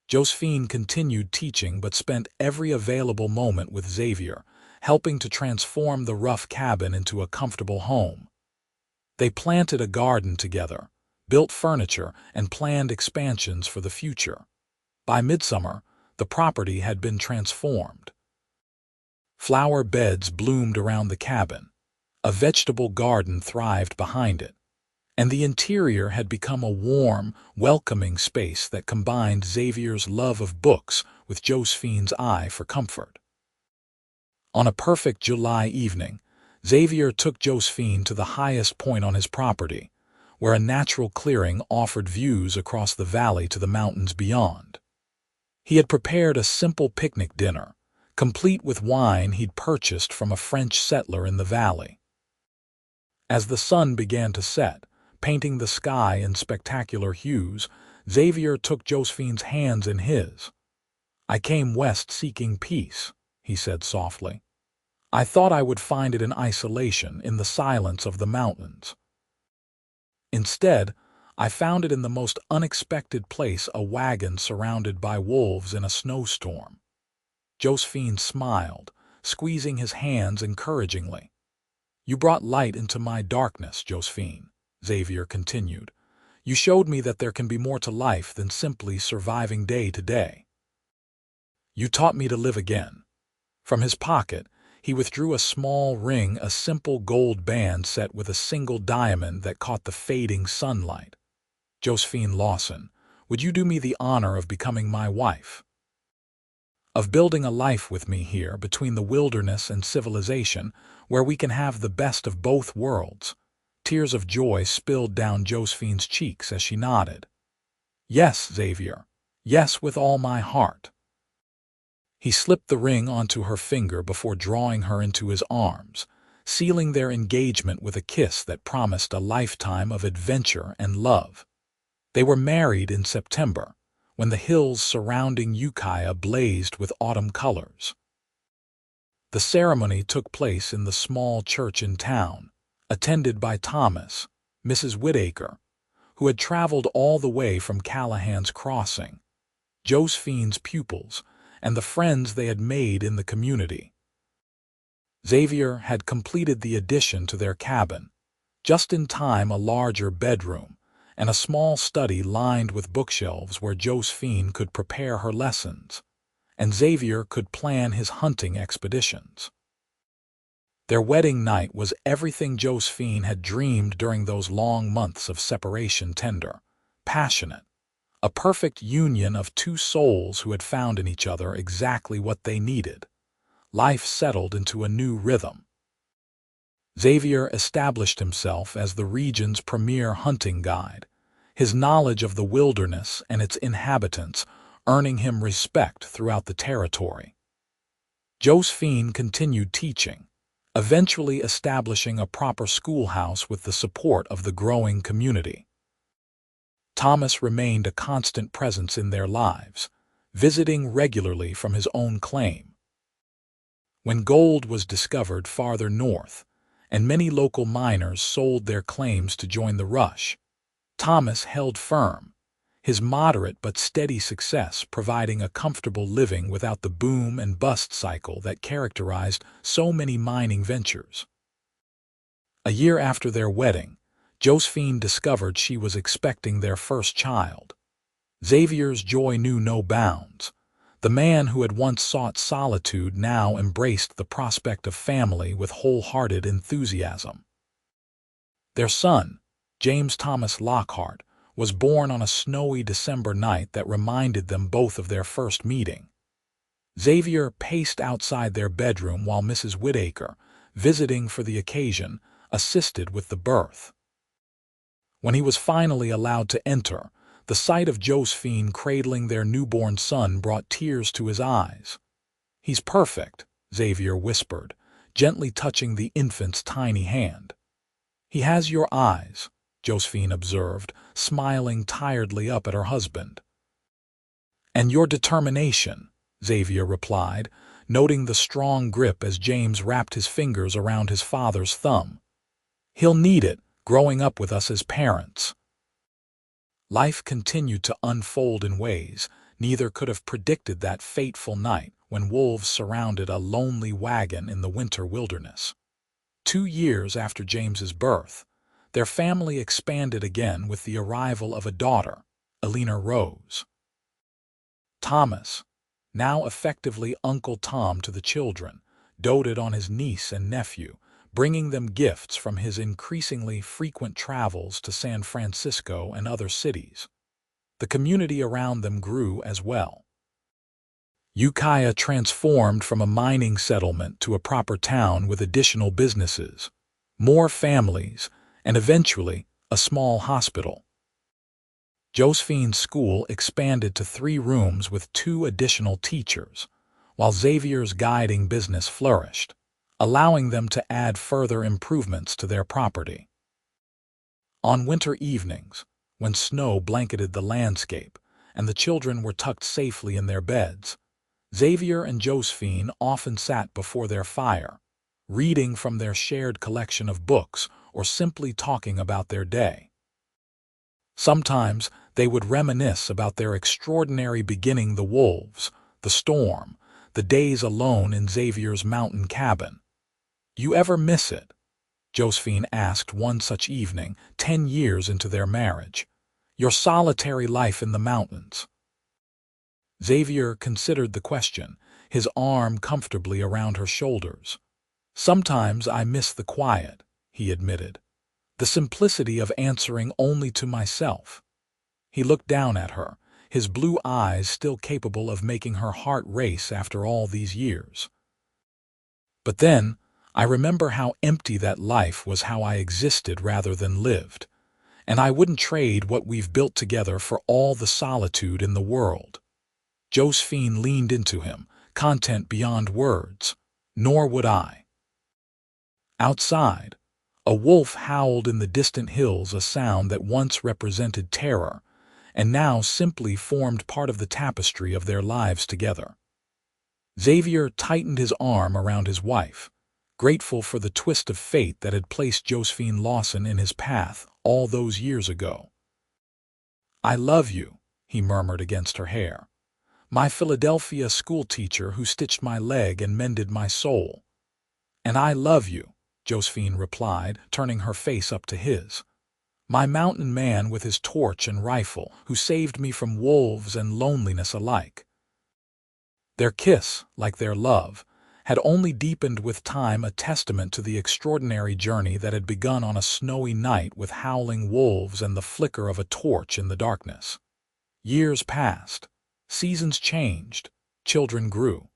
Josephine continued teaching but spent every available moment with Xavier, helping to transform the rough cabin into a comfortable home. They planted a garden together, built furniture, and planned expansions for the future. By midsummer, the property had been transformed. Flower beds bloomed around the cabin, a vegetable garden thrived behind it, and the interior had become a warm, welcoming space that combined Xavier's love of books with Josephine's eye for comfort. On a perfect July evening, Xavier took Josephine to the highest point on his property, where a natural clearing offered views across the valley to the mountains beyond. He had prepared a simple picnic dinner, complete with wine he'd purchased from a French settler in the valley. As the sun began to set, painting the sky in spectacular hues, Xavier took Josephine's hands in his. "I came west seeking peace," he said softly. "I thought I would find it in isolation, in the silence of the mountains. Instead, I found it in the most unexpected place, a wagon surrounded by wolves in a snowstorm." Josephine smiled, squeezing his hands encouragingly. "You brought light into my darkness, Josephine." Xavier continued. "You showed me that there can be more to life than simply surviving day to day. You taught me to live again." From his pocket, he withdrew a small ring, a simple gold band set with a single diamond that caught the fading sunlight. "Josephine Lawson, would you do me the honor of becoming my wife? Of building a life with me here between the wilderness and civilization, where we can have the best of both worlds?" Tears of joy spilled down Josephine's cheeks as she nodded. "Yes, Xavier. Yes, with all my heart." He slipped the ring onto her finger before drawing her into his arms, sealing their engagement with a kiss that promised a lifetime of adventure and love. They were married in September, when the hills surrounding Ukiah blazed with autumn colors. The ceremony took place in the small church in town, attended by Thomas, Mrs. Whittaker, who had traveled all the way from Callahan's Crossing, Josephine's pupils, and the friends they had made in the community. Xavier had completed the addition to their cabin, just in time a larger bedroom, and a small study lined with bookshelves where Josephine could prepare her lessons, and Xavier could plan his hunting expeditions. Their wedding night was everything Josephine had dreamed during those long months of separation: tender, passionate, a perfect union of two souls who had found in each other exactly what they needed. Life settled into a new rhythm. Xavier established himself as the region's premier hunting guide, his knowledge of the wilderness and its inhabitants earning him respect throughout the territory. Josephine continued teaching, eventually establishing a proper schoolhouse with the support of the growing community. Thomas remained a constant presence in their lives, visiting regularly from his own claim. When gold was discovered farther north, and many local miners sold their claims to join the rush, Thomas held firm, his moderate but steady success providing a comfortable living without the boom and bust cycle that characterized so many mining ventures. A year after their wedding, Josephine discovered she was expecting their first child. Xavier's joy knew no bounds. The man who had once sought solitude now embraced the prospect of family with wholehearted enthusiasm. Their son, James Thomas Lockhart, was born on a snowy December night that reminded them both of their first meeting. Xavier paced outside their bedroom while Mrs. Whittaker, visiting for the occasion, assisted with the birth. When he was finally allowed to enter, the sight of Josephine cradling their newborn son brought tears to his eyes. "He's perfect," Xavier whispered, gently touching the infant's tiny hand. "He has your eyes," Josephine observed, smiling tiredly up at her husband. "And your determination," Xavier replied, noting the strong grip as James wrapped his fingers around his father's thumb. "He'll need it, growing up with us as parents." Life continued to unfold in ways neither could have predicted that fateful night when wolves surrounded a lonely wagon in the winter wilderness. 2 years after James's birth, their family expanded again with the arrival of a daughter, Elena Rose. Thomas, now effectively Uncle Tom to the children, doted on his niece and nephew, bringing them gifts from his increasingly frequent travels to San Francisco and other cities. The community around them grew as well. Ukiah transformed from a mining settlement to a proper town with additional businesses, more families, and eventually a small hospital. Josephine's school expanded to 3 rooms with 2 additional teachers, while Xavier's guiding business flourished, allowing them to add further improvements to their property. On winter evenings, when snow blanketed the landscape and the children were tucked safely in their beds, Xavier and Josephine often sat before their fire, reading from their shared collection of books or simply talking about their day. Sometimes they would reminisce about their extraordinary beginning: the wolves, the storm, the days alone in Xavier's mountain cabin. "You ever miss it?" Josephine asked one such evening, 10 years into their marriage. "Your solitary life in the mountains." Xavier considered the question, his arm comfortably around her shoulders. "Sometimes I miss the quiet," he admitted. "The simplicity of answering only to myself." He looked down at her, his blue eyes still capable of making her heart race after all these years. "But then, I remember how empty that life was, how I existed rather than lived. And I wouldn't trade what we've built together for all the solitude in the world." Josephine leaned into him, content beyond words. "Nor would I." Outside, a wolf howled in the distant hills, a sound that once represented terror, and now simply formed part of the tapestry of their lives together. Xavier tightened his arm around his wife, grateful for the twist of fate that had placed Josephine Lawson in his path all those years ago. "I love you," he murmured against her hair. "My Philadelphia schoolteacher who stitched my leg and mended my soul." "And I love you," Josephine replied, turning her face up to his. "My mountain man with his torch and rifle, who saved me from wolves and loneliness alike." Their kiss, like their love, had only deepened with time, a testament to the extraordinary journey that had begun on a snowy night with howling wolves and the flicker of a torch in the darkness. Years passed, seasons changed, children grew.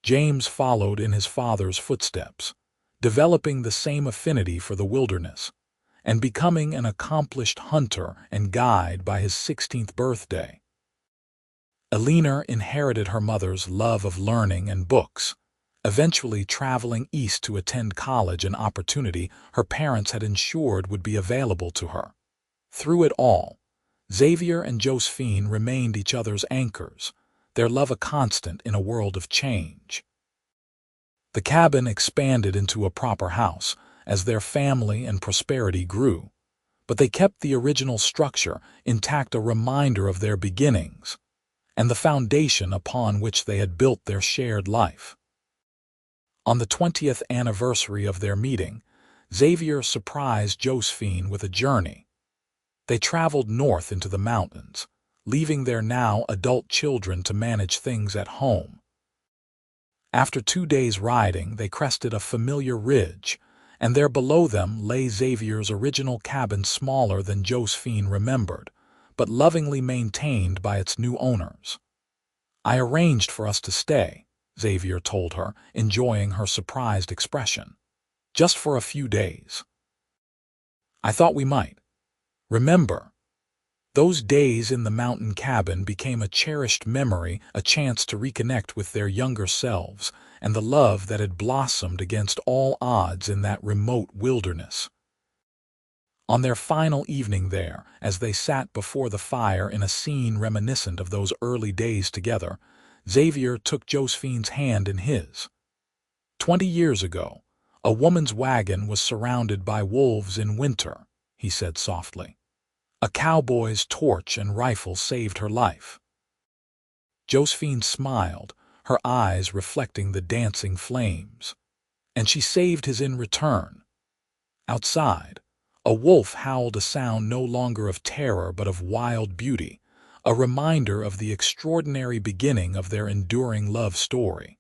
James followed in his father's footsteps, developing the same affinity for the wilderness, and becoming an accomplished hunter and guide by his 16th birthday. Eleanor inherited her mother's love of learning and books, eventually traveling east to attend college, an opportunity her parents had ensured would be available to her. Through it all, Xavier and Josephine remained each other's anchors, their love a constant in a world of change. The cabin expanded into a proper house as their family and prosperity grew, but they kept the original structure intact, a reminder of their beginnings and the foundation upon which they had built their shared life. On the 20th anniversary of their meeting, Xavier surprised Josephine with a journey. They traveled north into the mountains, leaving their now adult children to manage things at home. After 2 days riding, they crested a familiar ridge, and there below them lay Xavier's original cabin, smaller than Josephine remembered, but lovingly maintained by its new owners. "I arranged for us to stay," Xavier told her, enjoying her surprised expression. "Just for a few days. I thought we might. Remember." Those days in the mountain cabin became a cherished memory, a chance to reconnect with their younger selves and the love that had blossomed against all odds in that remote wilderness. On their final evening there, as they sat before the fire in a scene reminiscent of those early days together, Xavier took Josephine's hand in his. 20 years ago, a woman's wagon was surrounded by wolves in winter," he said softly. "A cowboy's torch and rifle saved her life." Josephine smiled, her eyes reflecting the dancing flames. "And she saved his in return." Outside, a wolf howled, a sound no longer of terror but of wild beauty, a reminder of the extraordinary beginning of their enduring love story.